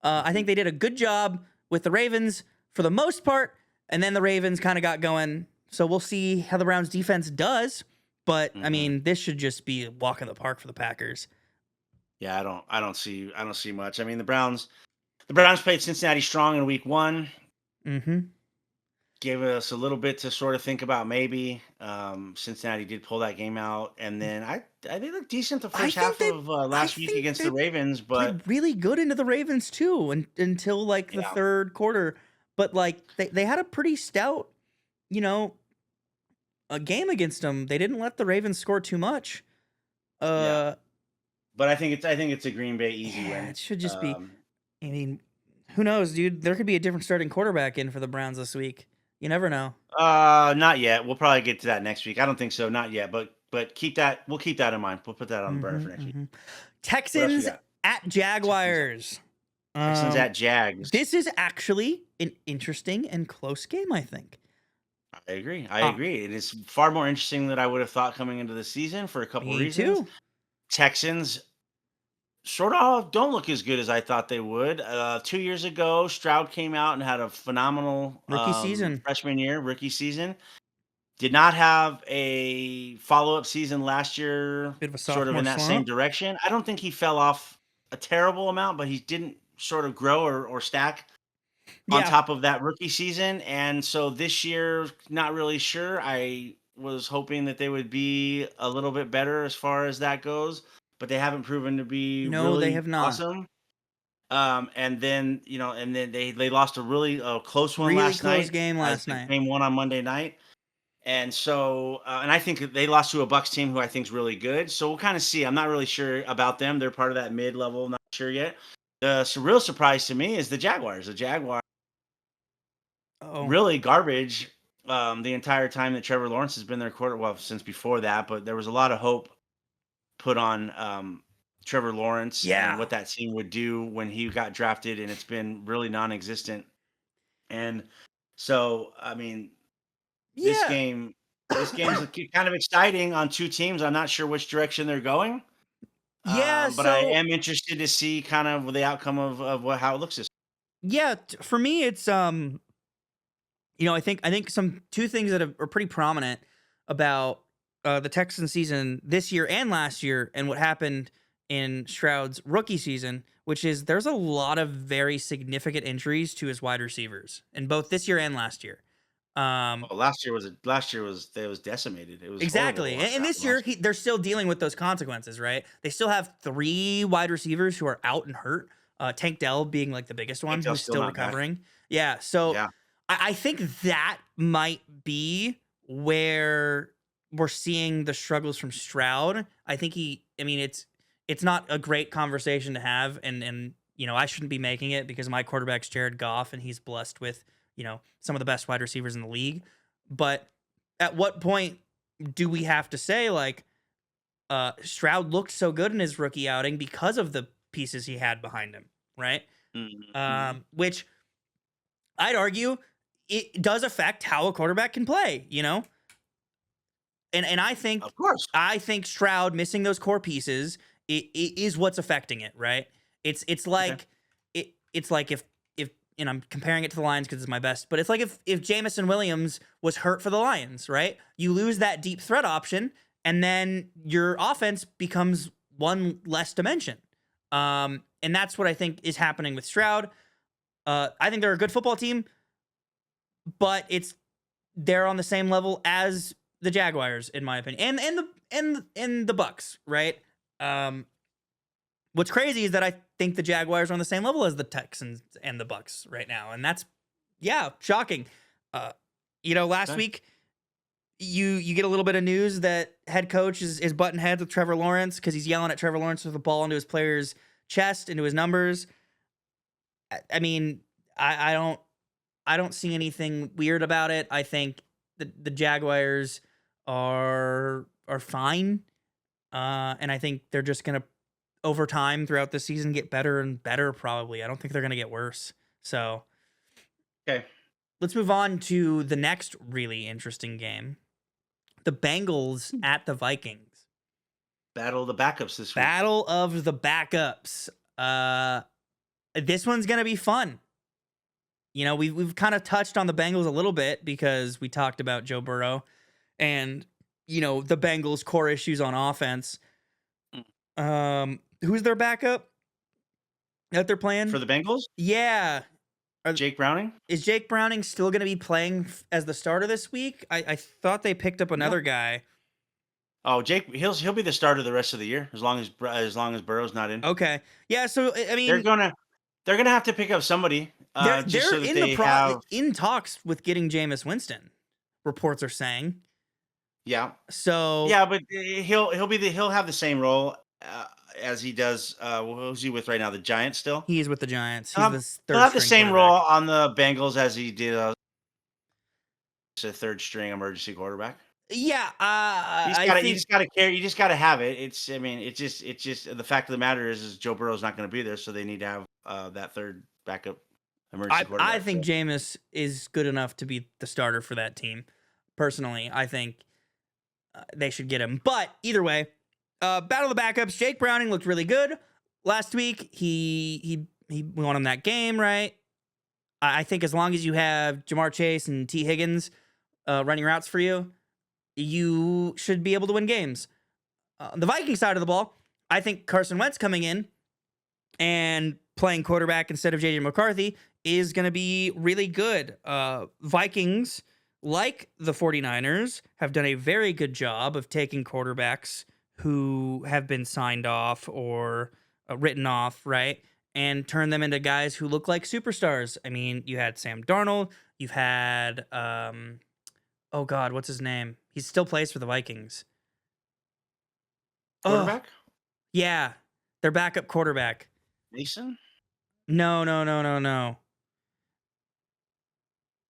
I think they did a good job with the Ravens for the most part, and then the Ravens kind of got going. So we'll see how the Browns defense does. But I mean, this should just be a walk in the park for the Packers. Yeah, I don't see much. I mean, the Browns played Cincinnati strong in week 1. Mm-hmm. Gave us a little bit to sort of think about maybe. Cincinnati did pull that game out, and then they looked decent the first half of last week against the Ravens, but played really good into the Ravens too until like the third quarter. But like they had a pretty stout, a game against them. They didn't let the Ravens score too much. But I think it's a Green Bay easy win. It should just be. I mean, who knows, dude? There could be a different starting quarterback in for the Browns this week. You never know. Not yet. We'll probably get to that next week. I don't think so. Not yet. But we'll keep that in mind. We'll put that on the burner for next week. Texans at Jaguars. Texans at Jags. This is actually an interesting and close game, I think. I agree. It is far more interesting than I would have thought coming into the season for a couple reasons. Too. Texans sort of don't look as good as I thought they would. 2 years ago, Stroud came out and had a phenomenal rookie season. Did not have a follow-up season last year, Bit of a sort of in that slump. same direction. I don't think he fell off a terrible amount, but he didn't sort of grow or stack on top of that rookie season. And so this year, not really sure. I was hoping that they would be a little bit better as far as that goes, but they haven't proven to be they have not. Awesome. And then they lost a really close one last night. Really close game last night. Game 1 on Monday night. And so, and I think they lost to a Bucs team who I think is really good. So we'll kind of see. I'm not really sure about them. They're part of that mid-level. Not sure yet. The real surprise to me is the Jaguars. The Jaguars really garbage the entire time that Trevor Lawrence has been their quarterback. Well, since before that, but there was a lot of hope put on Trevor Lawrence and what that team would do when he got drafted, and it's been really non-existent. And so, I mean, this game's kind of exciting on two teams. I'm not sure which direction they're going. But I am interested to see kind of the outcome of how it looks this. Yeah, for me, it's I think two things that are pretty prominent about the Texans season this year and last year, and what happened in Stroud's rookie season, which is there's a lot of very significant injuries to his wide receivers in both this year and last year. Last year was decimated. It was exactly, and this year they're still dealing with those consequences, right? They still have 3 wide receivers who are out and hurt. Tank Dell being like the biggest one, who's still recovering. Back. Yeah, so I think that might be where we're seeing the struggles from Stroud. I think it's not a great conversation to have, and I shouldn't be making it because my quarterback's Jared Goff, and he's blessed with some of the best wide receivers in the league. But at what point do we have to say, like, Stroud looked so good in his rookie outing because of the pieces he had behind him, right? Mm-hmm. Which I'd argue it does affect how a quarterback can play, And I think, of course, Stroud missing those core pieces is what's affecting it, right? It's Okay. like it's like if and I'm comparing it to the Lions because it's my best, but it's like if Jamison Williams was hurt for the Lions, right? You lose that deep threat option, and then your offense becomes one less dimension. And that's what I think is happening with Stroud. I think they're a good football team, but they're on the same level as the Jaguars, in my opinion, and the Bucks, right? Um, what's crazy is that I think the Jaguars are on the same level as the Texans and the Bucks right now, and that's shocking. Uh, last Okay. week you get a little bit of news that head coach is butting heads with Trevor Lawrence because he's yelling at Trevor Lawrence with the ball into his player's chest, into his numbers. I mean, I don't see anything weird about it. I think the Jaguars are fine, and I think they're just gonna over time throughout the season get better and better. Probably, I don't think they're gonna get worse. So Okay. let's move on to the next really interesting game: the Bengals at the Vikings. Battle of the backups this week. Battle of the backups. This one's gonna be fun. We've kind of touched on the Bengals a little bit because we talked about Joe Burrow and the Bengals' core issues on offense. Who's their backup that they're playing? For the Bengals, Yeah. Jake Browning. Is Jake Browning still going to be playing as the starter this week? I thought they picked up Yeah. another guy. Oh, Jake, he'll be the starter the rest of the year as long as Burrow's not in. Okay. Yeah. So I They're mean, gonna they're gonna have to pick up somebody just they're so that in they have. in talks with getting Jameis Winston. Reports are saying. Yeah, So yeah, but he'll have the same role as he does. Who's he with right now? The Giants still. he's with the Giants. He'll He's have, the he'll third have the string same role quarterback. on the Bengals as he did as a third string emergency quarterback. Yeah, You just gotta care. You just gotta have it. It's just the fact of the matter is Joe Burrow's not going to be there, so they need to have that third backup emergency I quarterback. think So Jameis is good enough to be the starter for that team. Personally, I think they should get him. But either way, battle of the backups. Jake Browning looked really good last week. He won him that game, right? I think as long as you have Jamar Chase and T Higgins running routes for you, you should be able to win games. The Viking side of the ball, I think Carson Wentz coming in and playing quarterback instead of JJ McCarthy is going to be really good. Vikings, like the 49ers, have done a very good job of taking quarterbacks who have been signed off or written off, right? And turn them into guys who look like superstars. I mean, you had Sam Darnold, you've had, oh God, what's his name? He still plays for the Vikings. Oh, quarterback yeah, their backup quarterback. Mason. No, no, no, no, no.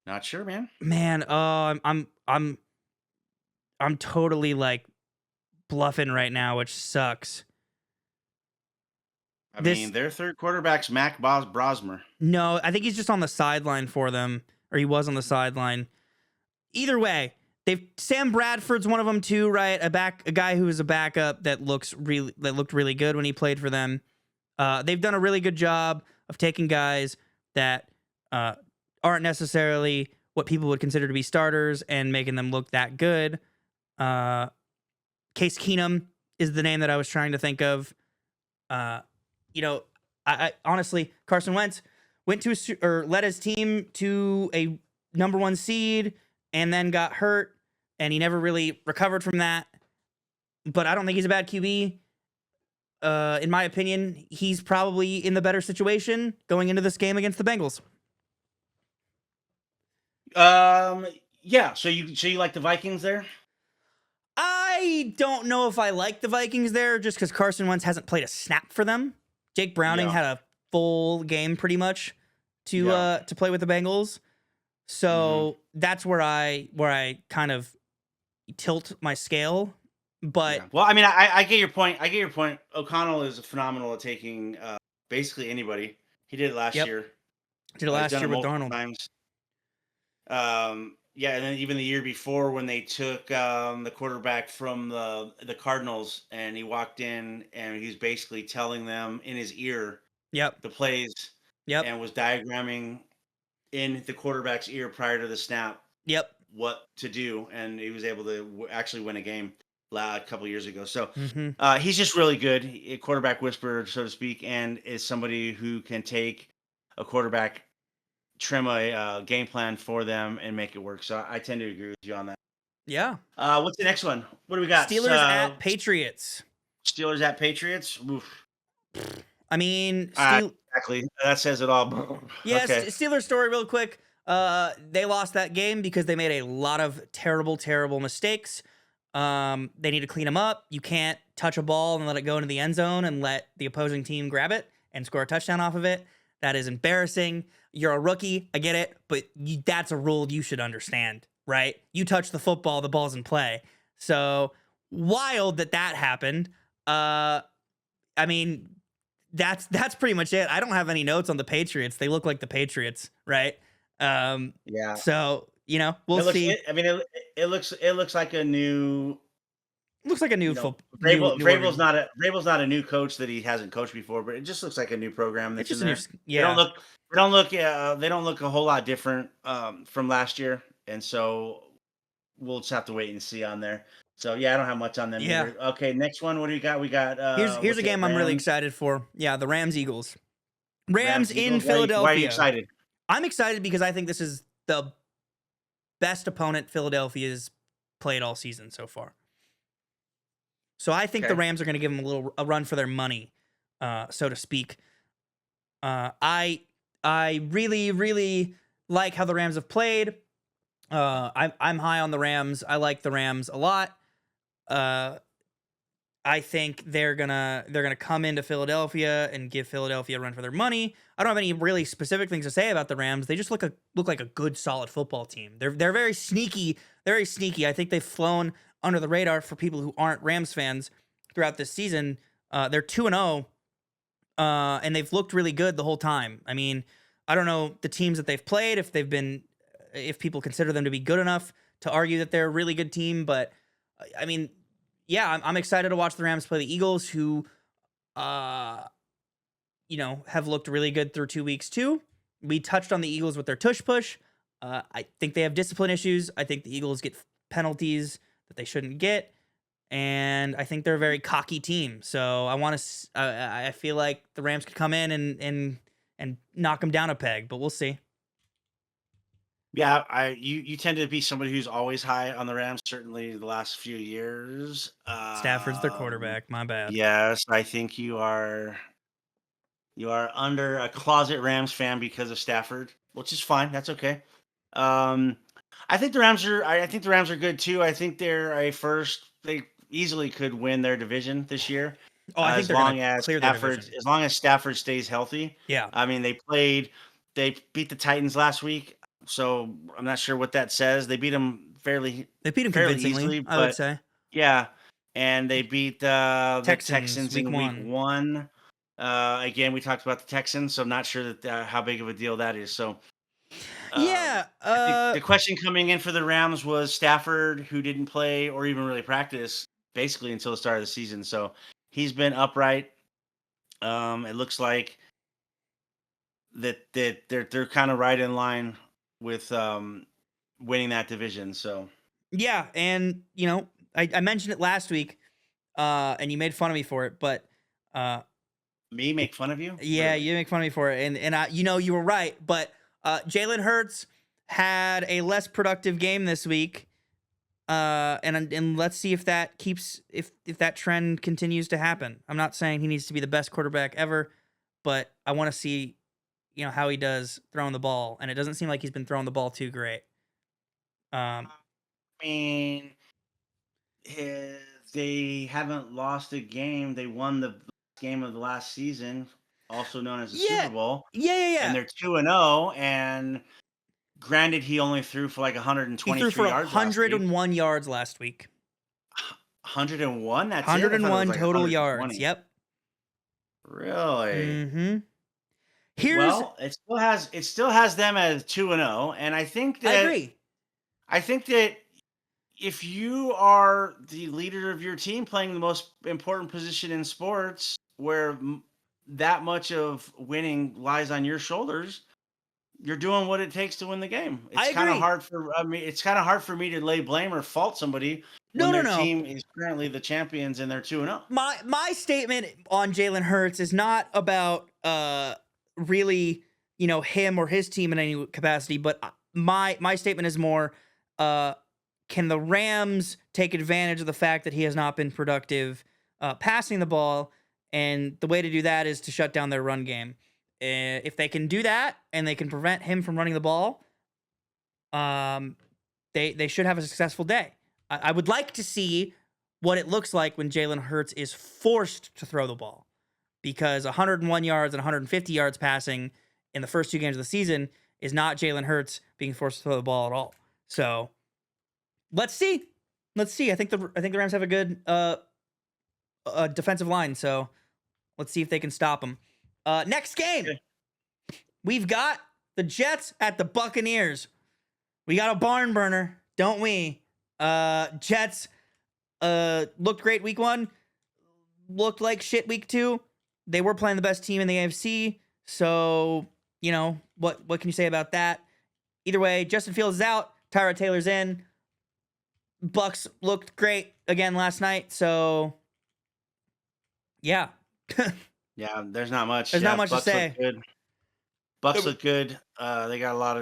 Not sure, man. Man, I'm totally like bluffing right now, which sucks. I This mean, their third quarterback's Brosmer. No, I think he's just on the sideline for them, or he was on the sideline. Either way, Sam Bradford's one of them too, right? A guy who is a backup that looked really good when he played for them. They've done a really good job of taking guys that aren't necessarily what people would consider to be starters and making them look that good. Case Keenum is the name that I was trying to think of. I honestly, Carson Wentz went to or led his team to a number 1 seed and then got hurt, and he never really recovered from that. But I don't think he's a bad QB. In my opinion, he's probably in the better situation going into this game against the Bengals. Yeah. So you like the Vikings there? I don't know if I like the Vikings there just because Carson Wentz hasn't played a snap for them. Jake Browning Yeah. had a full game pretty much to play with the Bengals. So that's where I kind of tilt my scale. But Yeah. Well, I mean, I get your point. O'Connell is phenomenal at taking basically anybody. He did it last Yep. year. did it He's last done year it with multiple Darnold. times. Yeah, and then even the year before when they took the quarterback from the Cardinals, and he walked in and he's basically telling them in his ear Yep. the plays Yep. and was diagramming in the quarterback's ear prior to the snap Yep. what to do, and he was able to actually win a game a couple years ago. So Mm-hmm. he's just really good, a quarterback whisperer, so to speak, and is somebody who can take a quarterback, trim a game plan for them, and make it work. So I tend to agree with you on that. Yeah. What's the next one? What do we got? Steelers at Patriots. Steelers at Patriots. Oof. I mean, Exactly. That says it all. Yeah, Okay. Steelers story real quick. They lost that game because they made a lot of terrible, terrible mistakes. They need to clean them up. You can't touch a ball and let it go into the end zone and let the opposing team grab it and score a touchdown off of it. That is embarrassing. You're a rookie, I get it, but that's a rule you should understand, right? You touch the football, the ball's in play. So wild that happened. I mean, that's pretty much it. I don't have any notes on the Patriots. They look like the Patriots, right? Yeah. So we'll see. It looks like a new. Looks like a new Vrabel's not a new coach that he hasn't coached before, but it just looks like a new program that's in there. Yeah. They don't look a whole lot different from last year, and so we'll just have to wait and see on there. So yeah, I don't have much on them either. Okay, next one. What do you got? We got here's a game I'm really excited for. Yeah, the Rams Eagles. Rams in Philadelphia. Why are you excited? I'm excited because I think this is the best opponent Philadelphia's played all season so far. So I think the Rams are going to give them a run for their money, so to speak. I really, really like how the Rams have played. I'm high on the Rams. I like the Rams a lot. I think they're gonna come into Philadelphia and give Philadelphia a run for their money. I don't have any really specific things to say about the Rams. They just look like a good, solid football team. They're very sneaky. Very sneaky. I think they've flown under the radar for people who aren't Rams fans throughout this season. They're 2-0, and they've looked really good the whole time. I mean, I don't know the teams that they've played, if people consider them to be good enough to argue that they're a really good team, but I mean, yeah, I'm excited to watch the Rams play the Eagles, who, have looked really good through 2 weeks too. We touched on the Eagles with their tush push. I think they have discipline issues. I think the Eagles get penalties that they shouldn't get, and I think they're a very cocky team. So I feel like the Rams could come in and knock them down a peg, but we'll see. Yeah, you tend to be somebody who's always high on the Rams. Certainly, the last few years. Stafford's their quarterback. My bad. Yes, I think you are under a closet Rams fan because of Stafford, which is fine. That's okay. I think the Rams are good too. I think they easily could win their division this year. Oh, I think as they're long gonna as clear their Stafford division. as long as Stafford stays healthy. Yeah. I mean, they beat the Titans last week, so I'm not sure what that says. They beat them fairly convincingly, easily, I would say. Yeah, and they beat the Texans week in week one. Again, we talked about the Texans, so I'm not sure that how big of a deal that is. So, yeah, I think the question coming in for the Rams was Stafford, who didn't play or even really practice basically until the start of the season. So he's been upright. It looks like that they're kind of right in line with winning that division. So yeah, and I mentioned it last week, and you made fun of me for it, but me make fun of you? Yeah, Really? you make fun of me for it, and I, you were right, but Jalen Hurts had a less productive game this week, and let's see if that if that trend continues to happen. I'm not saying he needs to be the best quarterback ever, but I want to see how he does throwing the ball, and it doesn't seem like he's been throwing the ball too great. I mean, they haven't lost a game. They won the game of the last season, also known as the Super Bowl. Yeah. And they're 2-0. And granted, he only threw for like 123 He threw for yards. 101 yards last week. 101. That's 101 like total yards. Yep. Really? Mm-hmm. It still has them as 2-0, and I think that I agree. I think that if you are the leader of your team playing the most important position in sports, where that much of winning lies on your shoulders, you're doing what it takes to win the game. I It's kind of agree. hard for I mean, it's kind of hard for me to lay blame or fault somebody when No, no, their no. team is currently the champions and they're 2-0. My statement on Jalen Hurts is not about really, him or his team in any capacity, but my statement is more can the Rams take advantage of the fact that he has not been productive passing the ball, and the way to do that is to shut down their run game. If they can do that and they can prevent him from running the ball, they should have a successful day. I would like to see what it looks like when Jalen Hurts is forced to throw the ball, because 101 yards and 150 yards passing in the first 2 games of the season is not Jalen Hurts being forced to throw the ball at all. So let's see. I think the Rams have a good defensive line, so let's see if they can stop them. Next game, Okay. we've got the Jets at the Buccaneers. We got a barn burner, don't we? Jets looked great week 1, looked like shit week 2. They were playing the best team in the AFC, so what can you say about that? Either way, Justin Fields is out, Tyrod Taylor's in. Bucks looked great again last night, so yeah. Yeah, there's not much. There's Yeah, not much to Bucks say. look good. Bucks look good. They got a lot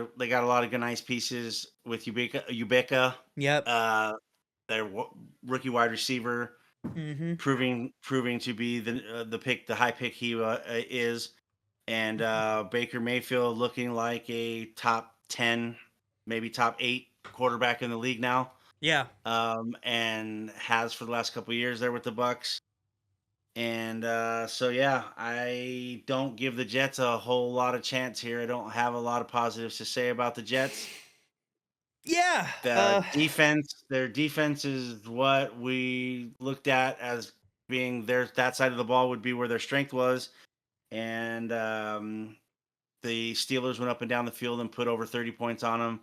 of good nice pieces with Ubeka, Yep. their rookie wide receiver, Mm-hmm. proving to be the high pick he is, and Baker Mayfield looking like a top 10, maybe top 8 quarterback in the league now. Yeah. And has for the last couple of years there with the Bucks. And so yeah, I don't give the Jets a whole lot of chance here. I don't have a lot of positives to say about the Jets. Yeah. Their defense is what we looked at as being that side of the ball would be where their strength was. And the Steelers went up and down the field and put over 30 points on them.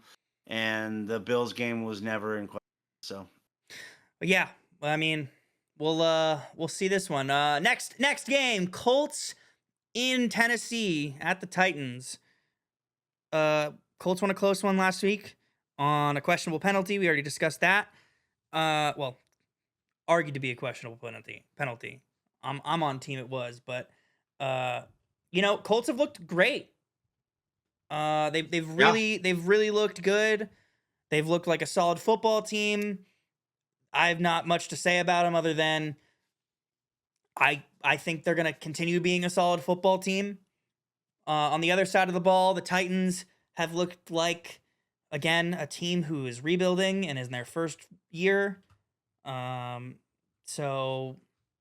And the Bills game was never in question. So Yeah. I mean, we'll see this one. Next game, Colts in Tennessee at the Titans. Colts won a close one last week on a questionable penalty. We already discussed that. Well, argued to be a questionable penalty. I'm on team it was, but Colts have looked great. They've really looked good. They've looked like a solid football team. I have not much to say about them other than I think they're going to continue being a solid football team. On the other side of the ball, the Titans have looked like, again, a team who is rebuilding and is in their first year. So,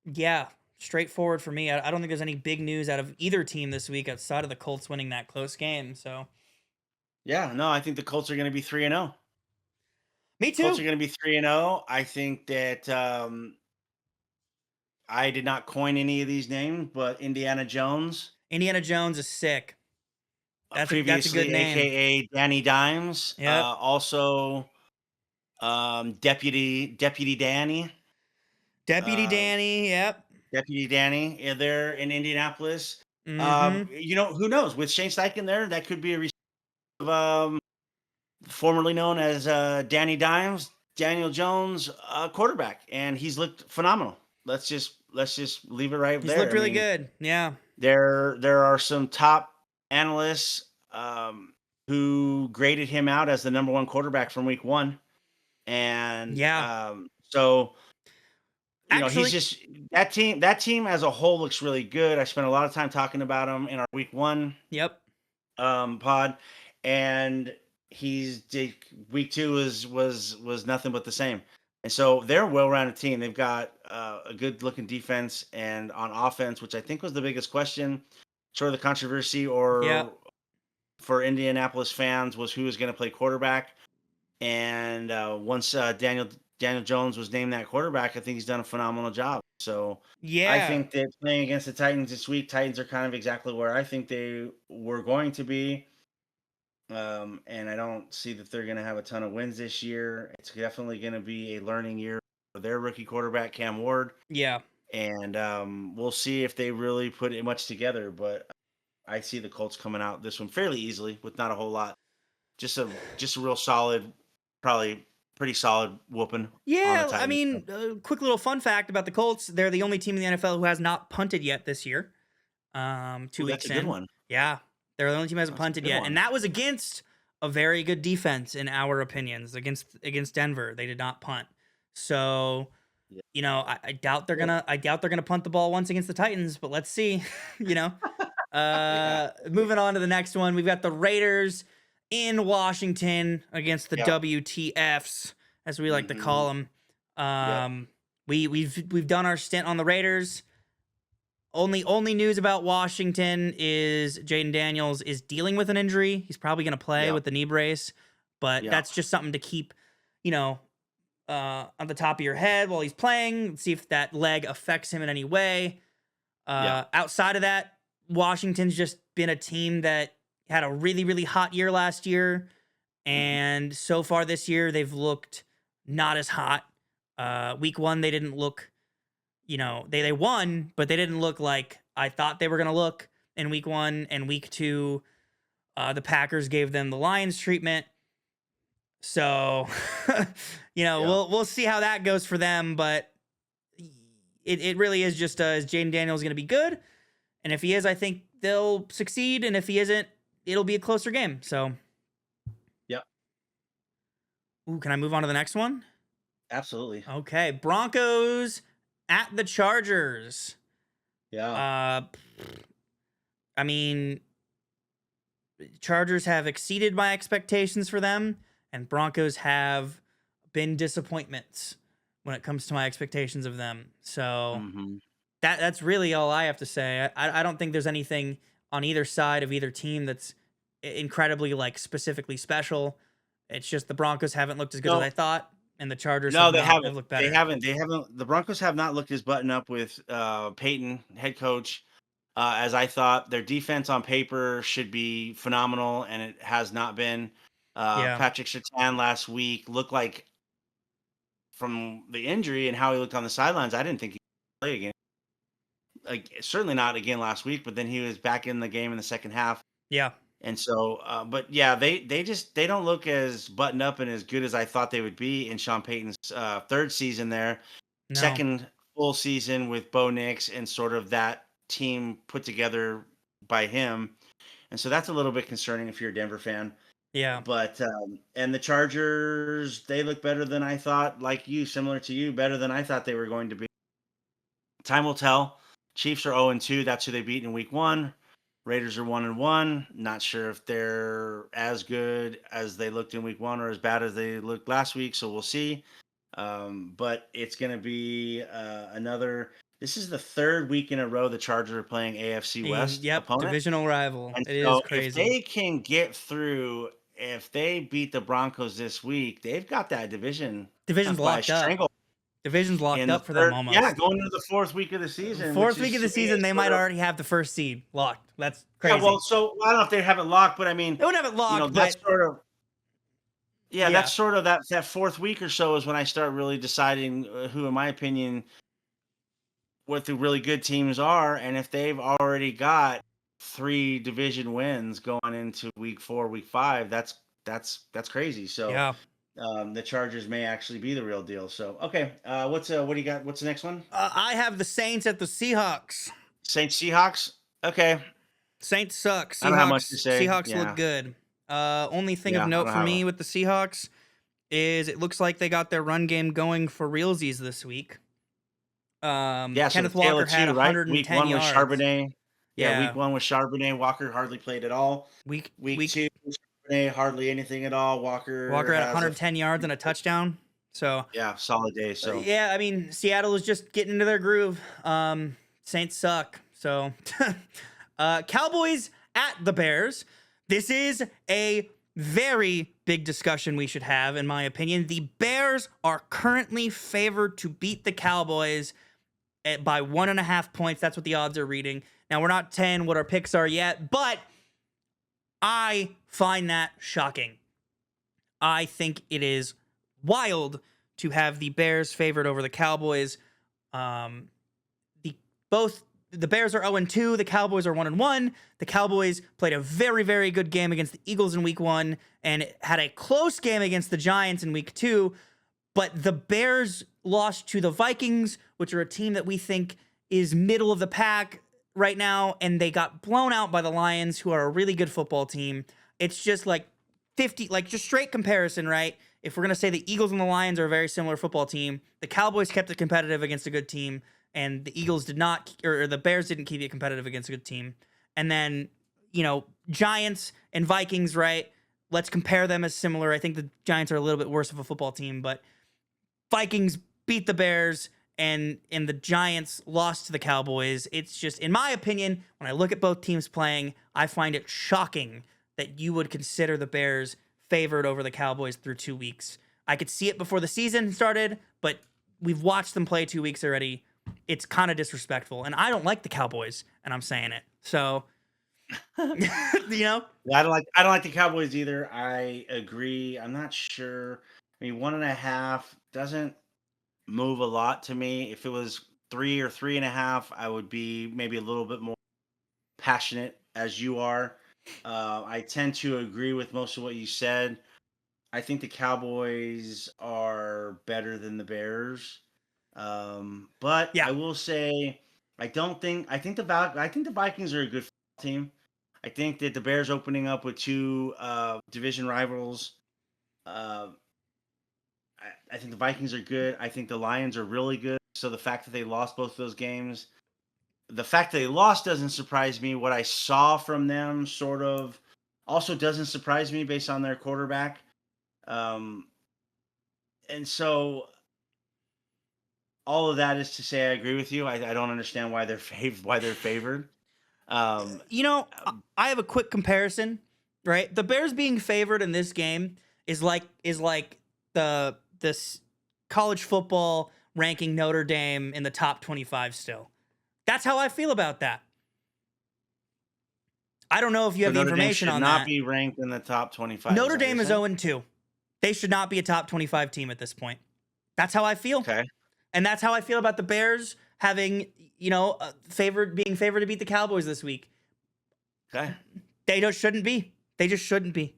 yeah, straightforward for me. I don't think there's any big news out of either team this week outside of the Colts winning that close game. So, yeah, no, I think the Colts are going to be 3-0. me Colts are too. going to be 3-0. I think that I did not coin any of these names, but Indiana Jones, Indiana Jones is sick. That's a previously good name. AKA Danny Dimes, Yep. also Deputy Danny, Deputy uh, Danny. Yep. Deputy Danny. Yeah, they're in Indianapolis. Mm-hmm. Who knows? With Shane Steichen there, that could be a receiver of formerly known as Danny Dimes, Daniel Jones, quarterback, and he's looked phenomenal. Let's just leave it right He's there. looked really good. Yeah. There are some top analysts who graded him out as the number 1 quarterback from week 1, and Yeah. so Actually, he's just that team as a whole looks really good. I spent a lot of time talking about him in our week 1 yep. pod, and week 2 was nothing but the same. And so they're a well-rounded team. They've got a good-looking defense, and on offense, which I think was the biggest question, sort of the controversy, or Yeah. for Indianapolis fans, was who was going to play quarterback. And once Daniel Jones was named that quarterback, I think he's done a phenomenal job. So I Yeah. think that playing against the Titans this week, Titans are kind of exactly where I think they were going to be. And I don't see that they're going to have a ton of wins this year. It's definitely going to be a learning year for their rookie quarterback, Cam Ward. Yeah. and we'll see if they really put it much together. But I see the Colts coming out this one fairly easily with not a whole lot. Just a real solid, probably pretty solid whooping on the Yeah, I Titans. mean, quick little fun fact about the Colts: they're the only team in the NFL who has not punted yet this year. Two Ooh, that's weeks a good in, one. yeah, they're the only team who hasn't That's a punted good yet, and one. that was against a very good defense in our opinions. Against Denver, they did not punt. So, Yeah. I doubt they're Good. gonna punt the ball once against the Titans, but let's see. you know, Yeah. Moving on to the next one, we've got the Raiders in Washington against the Yep. WTFs, as we like to Hmm. call them. Yep. We've done our stint on the Raiders. Only news about Washington is Jaden Daniels is dealing with an injury. He's probably going to play Yep. with the knee brace, but Yep. that's just something to keep, you know, on the top of your head while he's playing. See if that leg affects him in any way. Yep. Outside of that, Washington's just been a team that had a really, really hot year last year. Mhm. And so far this year, they've looked not as hot. Week one, they didn't look, they won, but they didn't look like I thought they were going to look in week one. And week two, the Packers gave them the Lions treatment. So, Yeah. we'll see how that goes for them. But it really is just is Jaden Daniels going to be good? And if he is, I think they'll succeed. And if he isn't, it'll be a closer game. So, Yep. can I move on to the next one? Absolutely. Okay, Broncos at the Chargers. Yeah. Uh, I mean, Chargers have exceeded my expectations for them, and Broncos have been disappointments when it comes to my expectations of them. So Hmm. that's really all I have to say. I don't think there's anything on either side of either team that's incredibly specifically special. It's just the Broncos haven't looked as good as No, I thought, and the Chargers no, have they not haven't. have looked They better. haven't. They haven't. The Broncos have not looked as button up with Peyton, head coach, as I thought. Their defense on paper should be phenomenal, and it has not been. Yeah, Patrick Surtain last week looked like, from the injury and how he looked on the sidelines, I didn't think he could play again. Like, certainly not again last week, but then he was back in the game in the second half. yeah, And so, but yeah, they don't look as buttoned up and as good as I thought they would be in Sean Payton's third season there, no, second full season with Bo Nix and sort of that team put together by him. And so that's a little bit concerning if you're a Denver fan. yeah, But and the Chargers, they look better than I thought, like you, similar to you, better than I thought they were going to be. Time will tell. Chiefs are 0-2. That's who they beat in week one. Raiders are 1-1. Not sure if they're as good as they looked in week one or as bad as they looked last week. So we'll see. But it's going to be another. This is the third week in a row the Chargers are playing AFC West yep, opponent. divisional rival. And It is so if crazy. they can get through, if they beat the Broncos this week, they've got that division Division's by a locked up. strangle Division's locked in the up for them third. Yeah, almost. going into the fourth week of the season, which Fourth is week of to the me season, they sort might of. already have the first seed locked. That's Yeah, well, crazy. so I don't know if they have it locked, but I mean, They wouldn't have it locked, that's but sort of. Yeah, yeah, that's sort of that fourth week or so is when I start really deciding who, in my opinion, what the really good teams are, and if they've already got three division wins going into week four, week five, that's crazy. So yeah. the Chargers may actually be the real deal. So okay, what do you got? What's the next one? I have the Saints at the Seahawks. Saints Seahawks. Okay, Saints suck. I don't have much to say. Seahawks look Yeah, good. Only thing of yeah, I note don't for have a. me with the Seahawks is it looks like they got their run game going for realsies this week. Yeah, so the Kenneth tale Walker of had two, right? Week 110 one was yards. Charbonnet. Yeah, week Yeah. one was Charbonnet. Walker hardly played at all. Week Week week two, Charbonnet hardly anything at all. Walker Walker had has a 110 yards and a touchdown. So yeah, solid day. So yeah, I mean Seattle is just getting into their groove. Saints suck. So Cowboys at the Bears. This is a very big discussion we should have, in my opinion. The Bears are currently favored to beat the Cowboys by 1.5 points. That's what the odds are reading. Now, we're not 10 what our picks are yet, but I find that shocking. I think it is wild to have the Bears favored over the Cowboys. both the Bears are 0-2, the Cowboys are 1-1. The Cowboys played a very, very good game against the Eagles in week 1 and had a close game against the Giants in week 2. But the Bears lost to the Vikings, which are a team that we think is middle of the pack right now, and they got blown out by the Lions, who are a really good football team. It's just like 50, like just straight comparison, right? If we're going to say the Eagles and the Lions are a very similar football team, the Cowboys kept it competitive against a good team, and the Eagles did not, or the Bears didn't keep it competitive against a good team. And then, Giants and Vikings, right? Let's compare them as similar. I think the Giants are a little bit worse of a football team, but Vikings beat the Bears and the Giants lost to the Cowboys. It's just, in my opinion, when I look at both teams playing, I find it shocking that you would consider the Bears favored over the Cowboys through 2 weeks. I could see it before the season started, but we've watched them play 2 weeks already. It's kind of disrespectful, and I don't like the Cowboys, and I'm saying it. So, Yeah, I don't like the Cowboys either. I agree. I'm not sure. I mean, 1.5 doesn't move a lot to me. If it was 3 or 3.5, I would be maybe a little bit more passionate as you are. I tend to agree with most of what you said. I think the Cowboys are better than the Bears. But yeah, I will say I think the Vikings are a good team. I think that the Bears opening up with 2 division rivals. I think the Vikings are good. I think the Lions are really good. So the fact that they lost both of those games, the fact that they lost doesn't surprise me. What I saw from them sort of also doesn't surprise me based on their quarterback. And so all of that is to say I agree with you. I don't understand why they're favored. Um, I have a quick comparison, right? The Bears being favored in this game is like this college football ranking Notre Dame in the top 25 still. That's how I feel about that. I don't know if you have the Notre Dame information should on not that. be ranked in the top 25. Notre Is that what Dame you're is saying? 0-2. They should not be a top 25 team at this point. That's how I feel. Okay. And that's how I feel about the Bears having, being favored to beat the Cowboys this week. Okay. They just shouldn't be. They just shouldn't be,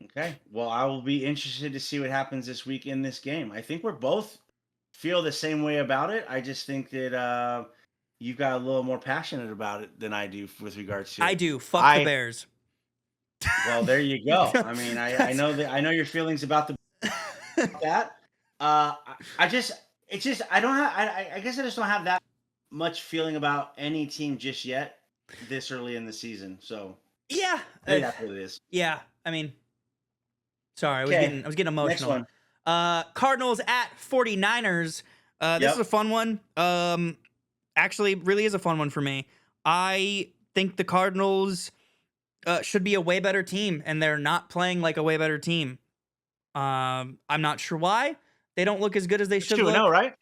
Okay. Well, I will be interested to see what happens this week in this game. I think we're both feel the same way about it. I just think that you've got a little more passionate about it than I do with regards to it. I do. Fuck the Bears. Well, there you go. I mean, I know your feelings about that. I guess I just don't have that much feling about any team just yet this early in the season. So Yeah. maybe that's what it is. Yeah. I mean, sorry, Okay. I was getting emotional. Next one. Cardinals at 49ers. This is a fun one. Actually, really is a fun one for me. I think the Cardinals should be a way better team, and they're not playing like a way better team. I'm not sure why. They don't look as good as they should look. 2-0, right?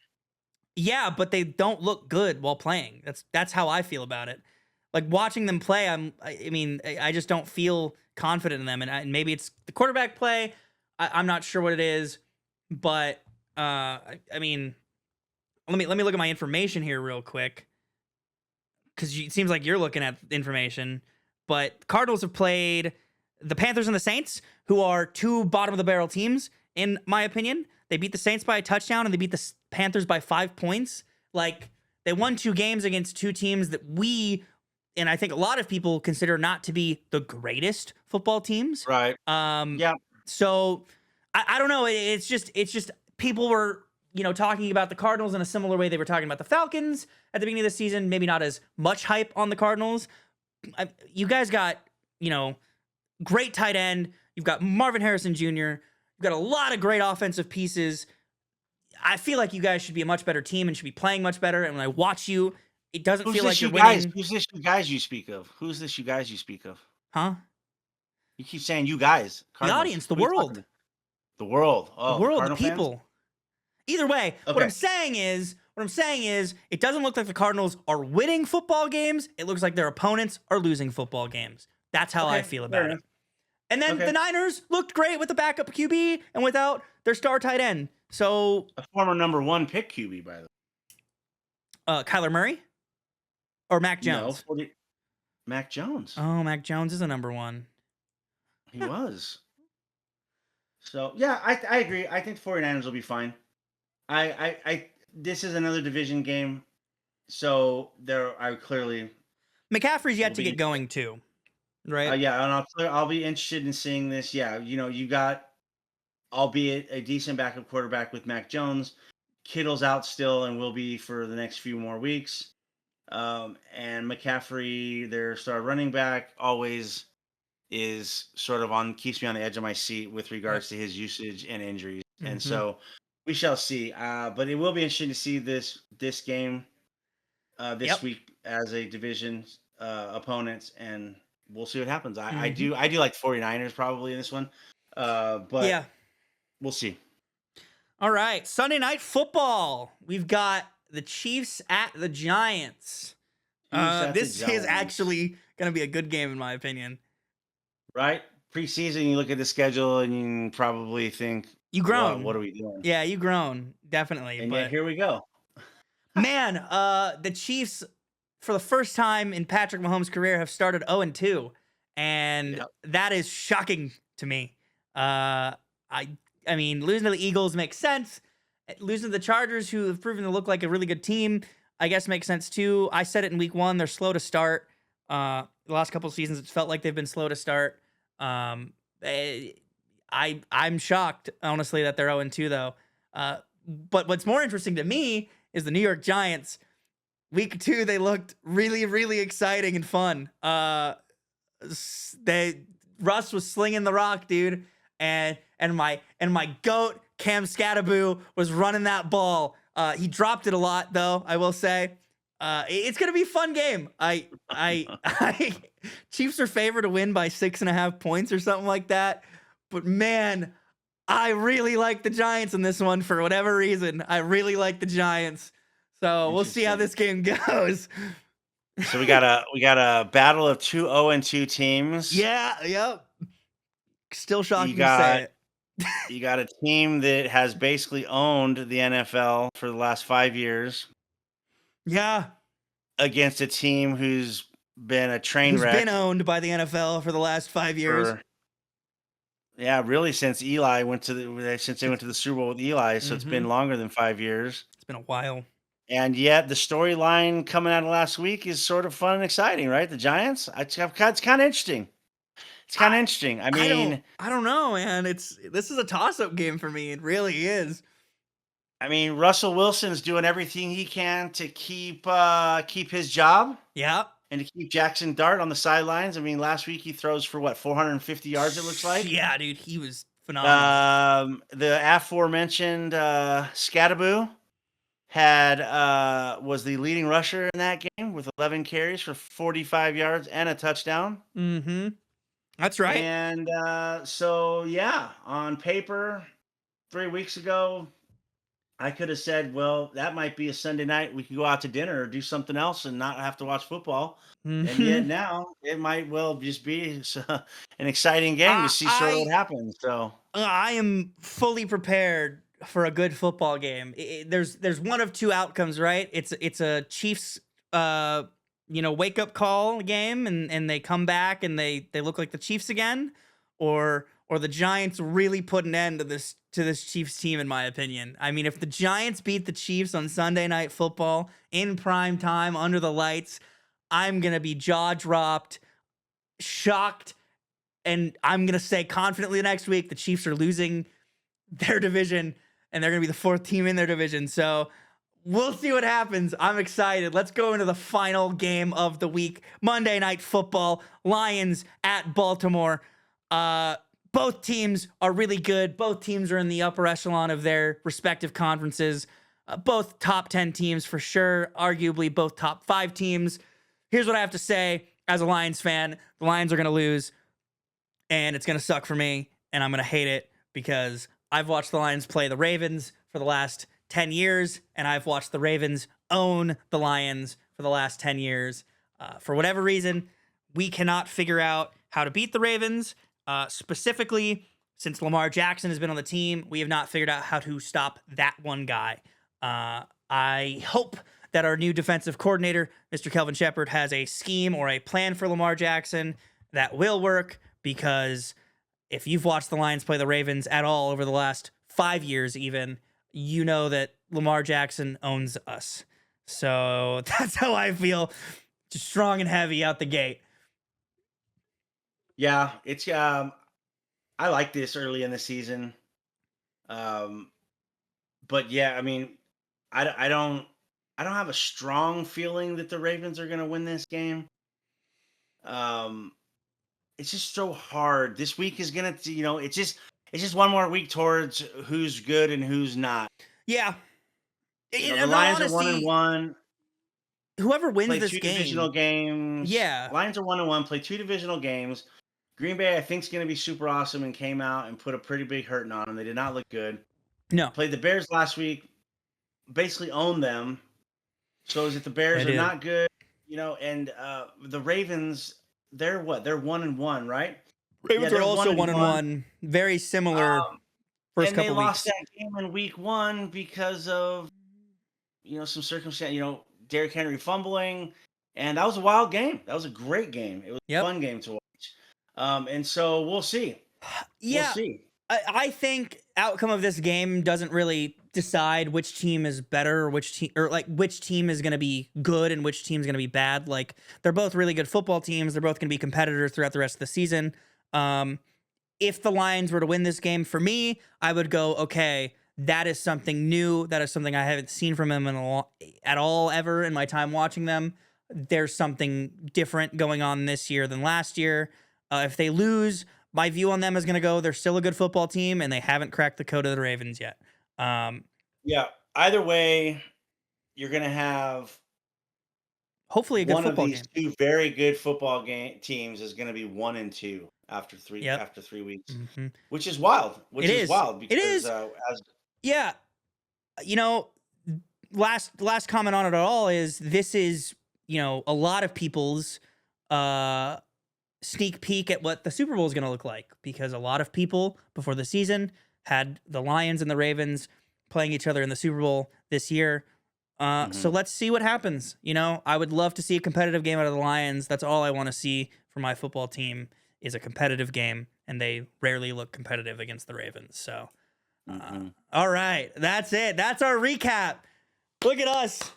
Yeah, but they don't look good while playing. That's how I feel about it. Like watching them play, I just don't feel confident in them, and maybe it's the quarterback play. I'm not sure what it is, but let me look at my information here real quick, because it seems like you're looking at information. But Cardinals have played the Panthers and the Saints, who are 2 bottom of the barrel teams, in my opinion. They beat the Saints by a touchdown, and they beat the Panthers by 5 points. Like, they won 2 games against 2 teams that and I think a lot of people consider not to be the greatest football teams. Right. Yeah. So I don't know. It's just people were, talking about the Cardinals in a similar way they were talking about the Falcons at the beginning of the season. Maybe not as much hype on the Cardinals. You guys got, great tight end. You've got Marvin Harrison Jr. You've got a lot of great offensive pieces. I feel like you guys should be a much better team and should be playing much better. And when I watch you, it doesn't feel like you're winning. Who's this you guys you speak of? Who's this you guys you speak of? Huh? You keep saying you guys. Cardinals. The audience, the Who are you world. talking to? The world. Oh, The world, the Cardinal fans? people. Either way, what Okay. I'm saying is, it doesn't look like the Cardinals are winning football games. It looks like their opponents are losing football games. That's how I feel about it. And then the Niners looked great with the backup QB and without their star tight end. So A former number 1 pick QB, by the way. Kyler Murray or Mac No, Jones? Mac Jones. Oh, Mac Jones is a number one. He was. So yeah, I agree. I think the 49ers will be fine. I this is another division game, so there I clearly McCaffrey's will yet to get be. going too, right? Yeah, and I'll be interested in seeing this. Yeah, you got, albeit a decent backup quarterback with Mac Jones. Kittle's out still and will be for the next few more weeks. And McCaffrey, their star running back, always is sort of keeps me on the edge of my seat with Yep. regards to his usage and injuries. And Mm-hmm. so we shall see. But it will be interesting to see this game this Yep. week as a division opponent, and we'll see what happens. I Mm-hmm. do like 49ers probably in this one. But Yeah. we'll see. All right. Sunday night football. We've got the Chiefs at the Giants. Chiefs at the This is Giants. actually going to be a good game, in my opinion. Right? Preseason, you look at the schedule and you probably think, You grown. what are we doing? Yeah, you grown. Definitely. And but yet here we go. man, the Chiefs, for the first time in Patrick Mahomes' career, have started 0-2. And Yep. that is shocking to me. I mean, losing to the Eagles makes sense. Losing to the Chargers, who have proven to look like a really good team, I guess makes sense too. I said it in week 1. They're slow to start. The last couple of seasons, it's felt like they've been slow to start. I'm shocked, honestly, that they're 0-2 though. But what's more interesting to me is the New York Giants. Week 2, they looked really, really exciting and fun. Russ was slinging the rock, dude, and my goat Cam Scattaboo was running that ball. He dropped it a lot, though, I will say. It's gonna be a fun game. Chiefs are favored to win by 6.5 points or something like that. But man, I really like the Giants in this one for whatever reason. I really like the Giants. So we'll see how this game goes. So we got a battle of two 0-2 teams. Yeah, yep. Still shocking to got- say it. You got a team that has basically owned the NFL for the last 5 years Yeah. against a team who's been a train Who's wreck. been owned by the NFL for the last 5 years. Really since they went to the Super Bowl with Eli, so it's been longer than 5 years. It's been a while. And yet the storyline coming out of last week is sort of fun and exciting, right? The Giants. It's kind of interesting. It's kind of interesting. I mean, I don't know, man. This is a toss-up game for me. It really is. I mean, Russell Wilson's doing everything he can to keep his job. Yeah. And to keep Jackson Dart on the sidelines. I mean, last week he throws for 450 yards, it looks like. Yeah, dude, he was phenomenal. The aforementioned Scattaboo was the leading rusher in that game with 11 carries for 45 yards and a touchdown. Mm-hmm. That's right. And so, yeah, on paper, 3 weeks ago, I could have said, well, that might be a Sunday night. We could go out to dinner or do something else and not have to watch football. And yet now it might well just be an exciting game to see sort of what happens. So I am fully prepared for a good football game. There's one of two outcomes, right? It's a Chiefs wake up call game and they come back and they look like the Chiefs again, or the Giants really put an end to this Chiefs team, in my opinion. I mean, if the Giants beat the Chiefs on Sunday Night Football in prime time under the lights, I'm gonna be jaw dropped, shocked, and I'm gonna say confidently next week the Chiefs are losing their division and they're gonna be the 4th team in their division. So we'll see what happens. I'm excited. Let's go into the final game of the week. Monday Night Football, Lions at Baltimore. Both teams are really good. Both teams are in the upper echelon of their respective conferences. Both top 10 teams for sure. Arguably both top 5 teams. Here's what I have to say as a Lions fan. The Lions are going to lose, and it's going to suck for me, and I'm going to hate it because I've watched the Lions play the Ravens for the last 10 years, and I've watched the Ravens own the Lions for the last 10 years. For whatever reason, we cannot figure out how to beat the Ravens. Specifically, since Lamar Jackson has been on the team, we have not figured out how to stop that one guy. I hope that our new defensive coordinator, Mr. Kelvin Shepard, has a scheme or a plan for Lamar Jackson that will work, because if you've watched the Lions play the Ravens at all over the last 5 years even, you know that Lamar Jackson owns us. So that's how I feel. Just strong and heavy out the gate. Yeah, it's I like this early in the season. But yeah, I mean, I don't have a strong feeling that the Ravens are going to win this game. Um, it's just so hard. This week is gonna, it's just one more week towards who's good and who's not. Yeah. The Lions are 1-1. Whoever wins Play this two game, divisional games. yeah, Lions are 1-1. Play two divisional games. Green Bay, I think, is going to be super awesome and came out and put a pretty big hurting on them. They did not look good. no, Played the Bears last week, basically owned them. So is it the Bears They are did. not good, and the Ravens, they're what? They're 1-1, right? Ravens they're are also 1-1. 1-1. Very similar first And they couple lost weeks. that game in week 1 because of some circumstance. Derrick Henry fumbling, and that was a wild game. That was a great game. It was a fun game to watch. And so we'll see. Yeah, We'll see. I think outcome of this game doesn't really decide which team is better, or which team is going to be good and which team is going to be bad. Like, they're both really good football teams. They're both going to be competitors throughout the rest of the season. If the Lions were to win this game, for me, I would go, okay, that is something new. That is something I haven't seen from them at all ever in my time watching them. There's something different going on this year than last year. If they lose, my view on them is going to go, they're still a good football team, and they haven't cracked the code of the Ravens yet. Yeah. Either way, you're going to have Hopefully a good one of football these game. two very good football teams is going to be 1-2 after three Yep. weeks, Mhm. which is wild. It is. Wild It is. as Yeah. Last comment on it at all is, this is, a lot of people's sneak peek at what the Super Bowl is going to look like, because a lot of people before the season had the Lions and the Ravens playing each other in the Super Bowl this year. So let's see what happens. I would love to see a competitive game out of the Lions. That's all I want to see from my football team, is a competitive game, and they rarely look competitive against the Ravens. So, all right, that's it. That's our recap. Look at us.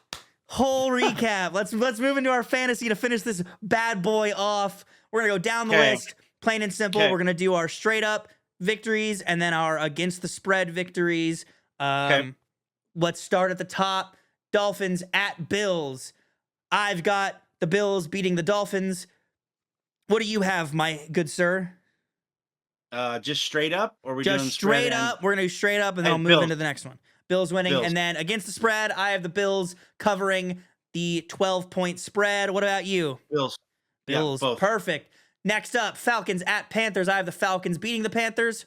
Whole recap. Let's move into our fantasy to finish this bad boy off. We're going to go down the list, plain and simple. We're going to do our straight up victories and then our against the spread victories. Let's start at the top. Dolphins at Bills. I've got the Bills beating the Dolphins. What do you have, my good sir? Just straight up, or are we Just doing straight up? We're going to do straight up, and then I'll move into the next one. Bills winning. Bills. And then against the spread, I have the Bills covering the 12-point spread. What about you? Bills. Bills. Yeah, both. Perfect. Next up, Falcons at Panthers. I have the Falcons beating the Panthers.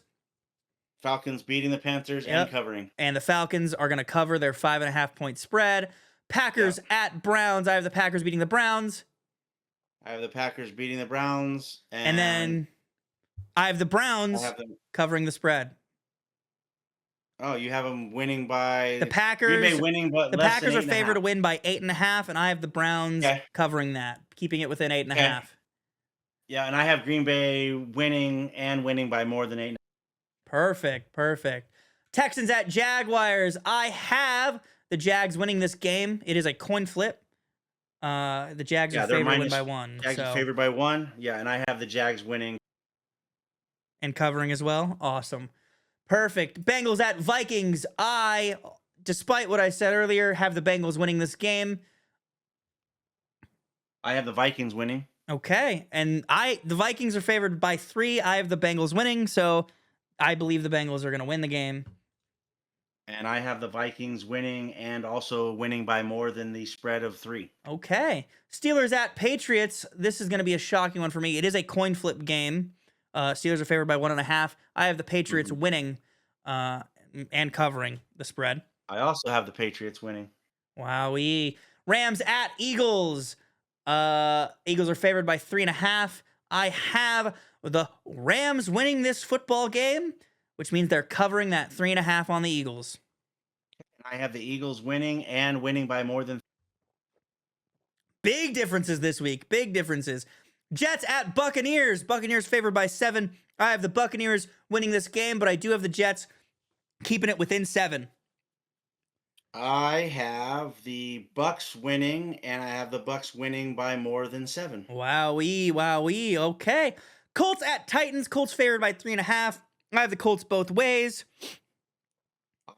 Falcons beating the Panthers and covering. And the Falcons are going to cover their 5.5-point spread. Packers at Browns. I have the Packers beating the Browns. I have the Packers beating the Browns. And then I have the Browns covering the spread. Oh, you have them winning by the Packers. Green Bay winning, but the less Packers than are favored to win by 8.5, and I have the Browns covering that, keeping it within 8.5. Yeah, and I have Green Bay winning by more than 8. Perfect. Texans at Jaguars. I have the Jags winning this game. It is a coin flip. The Jags are favored to win by 1. Jags are favored by 1. Yeah, and I have the Jags winning and covering as well. Awesome. Perfect. Bengals at Vikings. I, despite what I said earlier, have the Bengals winning this game. I have the Vikings winning. Okay. And the Vikings are favored by 3. I have the Bengals winning, so I believe the Bengals are going to win the game. And I have the Vikings winning and also winning by more than the spread of 3. Okay. Steelers at Patriots. This is going to be a shocking one for me. It is a coin flip game. Steelers are favored by 1.5. I have the Patriots winning and covering the spread. I also have the Patriots winning. Wowee. Rams at Eagles. Eagles are favored by 3.5. I have the Rams winning this football game, which means they're covering that 3.5 on the Eagles. I have the Eagles winning and winning by more than. Big differences this week. Big differences. Jets at Buccaneers. Buccaneers favored by 7. I have the Buccaneers winning this game, but I do have the Jets keeping it within 7. I have the Bucks winning, and I have the Bucks winning by more than 7. Wowee, wowee. Okay. Colts at Titans. Colts favored by 3.5. I have the Colts both ways.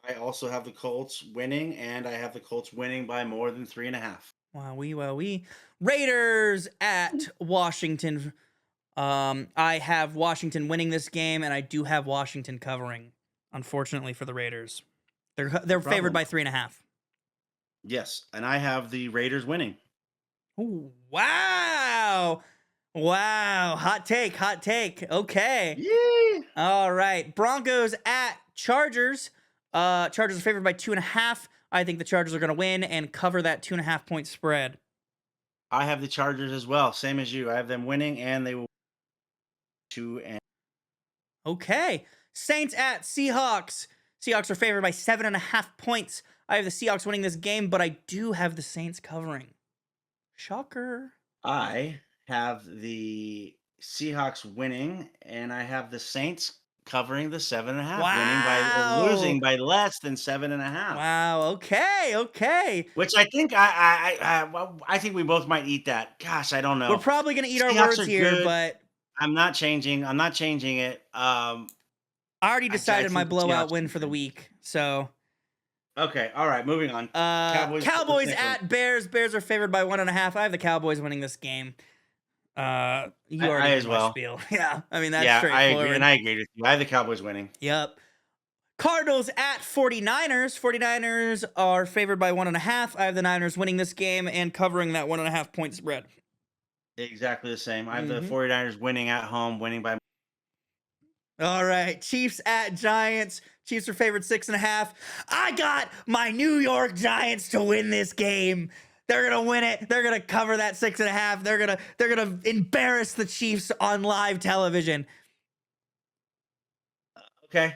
I also have the Colts winning, and I have the Colts winning by more than 3.5. Wowee, wowee. Raiders at Washington. I have Washington winning this game, and I do have Washington covering, unfortunately, for the Raiders. They're favored by 3.5. Yes, and I have the Raiders winning. Ooh, wow. Wow. Hot take. Hot take. Okay. Yeah. All right. Broncos at Chargers. Chargers are favored by 2.5. I think the Chargers are going to win and cover that 2.5 point spread. I have the Chargers as well, same as you. I have them winning, and they will 2 and. Okay. Saints at Seahawks. Seahawks are favored by 7.5 points. I have the Seahawks winning this game, but I do have the Saints covering. Shocker. I have the Seahawks winning, and I have the Saints covering the 7.5, Wow. losing by less than 7.5. Wow. Okay. Okay. Which I think I think we both might eat that. Gosh, I don't know. We're probably going to eat our Seahawks words are here, good. but I'm not changing it. I already decided my think the blowout Seahawks win will for the win. week. So, Okay, all right, moving on. Cowboys next one? at Bears. Bears are favored by 1.5. I have the Cowboys winning this game. You already as did my well. spiel. Yeah, I mean that's Yeah, I straightforward. agree, and I agreed with you. I have the Cowboys winning. Yep. Cardinals at 49ers. 49ers are favored by 1.5. I have the Niners winning this game and covering that 1.5 point spread. Exactly the same. I have the 49ers winning at home, winning by. All right. Chiefs at Giants. Chiefs are favored 6.5. I got my New York Giants to win this game. They're gonna win it. They're gonna cover that 6.5. They're gonna embarrass the Chiefs on live television. Okay.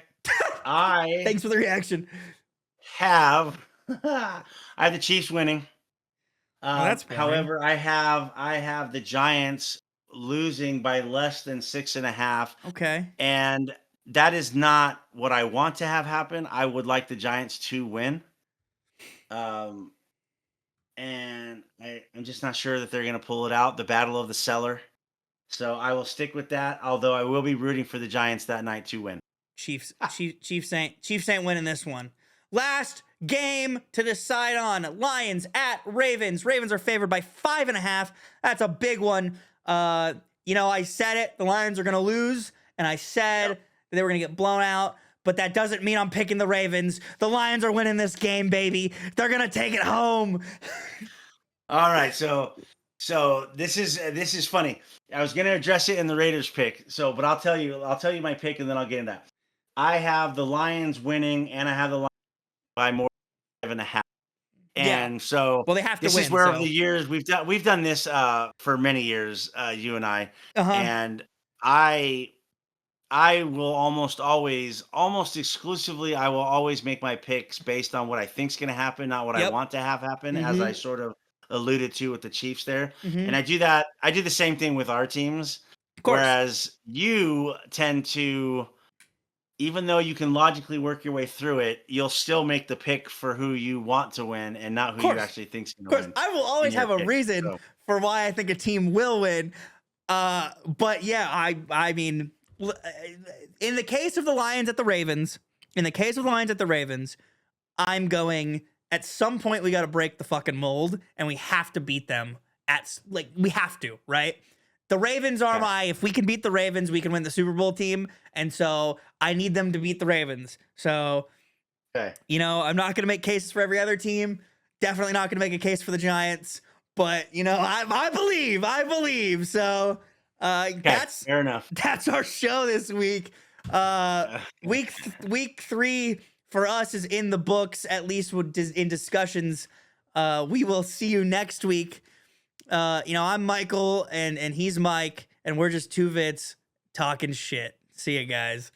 Thanks for the reaction. I have the Chiefs winning. That's boring. However, I have the Giants losing by less than 6.5. Okay. And that is not what I want to have happen. I would like the Giants to win. And I'm just not sure that they're going to pull it out. The battle of the cellar. So I will stick with that. Although I will be rooting for the Giants that night to win. Chiefs ain't winning this one. Last game to decide on. Lions at Ravens. Ravens are favored by 5.5. That's a big one. I said it. The Lions are going to lose. And I said that they were going to get blown out. But that doesn't mean I'm picking the Ravens. The Lions are winning this game, baby. They're going to take it home. All right. So this is funny. I was going to address it in the Raiders pick. But I'll tell you my pick and then I'll get into that. I have the Lions winning and I have the Lions by more than 5.5. And so well, they have to this win. Is where over the years we've done this for many years, you and I. And I will almost exclusively, I will always make my picks based on what I think's going to happen, not what I want to have happen, as I sort of alluded to with the Chiefs there. And I do the same thing with our teams. Whereas you tend to, even though you can logically work your way through it, you'll still make the pick for who you want to win and not who you actually think's going to win. I will always have a reason for why I think a team will win. But yeah, I mean, in the case of the Lions at the Ravens, I'm going, at some point we got to break the fucking mold and we have to beat them we have to, right? The Ravens are if we can beat the Ravens, we can win the Super Bowl team. And so I need them to beat the Ravens. So, I'm not going to make cases for every other team. Definitely not going to make a case for the Giants. But, I believe. So, that's fair enough. That's our show this week. Week 3 for us is in the books, at least in discussions. We will see you next week. I'm Michael and he's Mike, and we're just two vits talking shit. See you guys.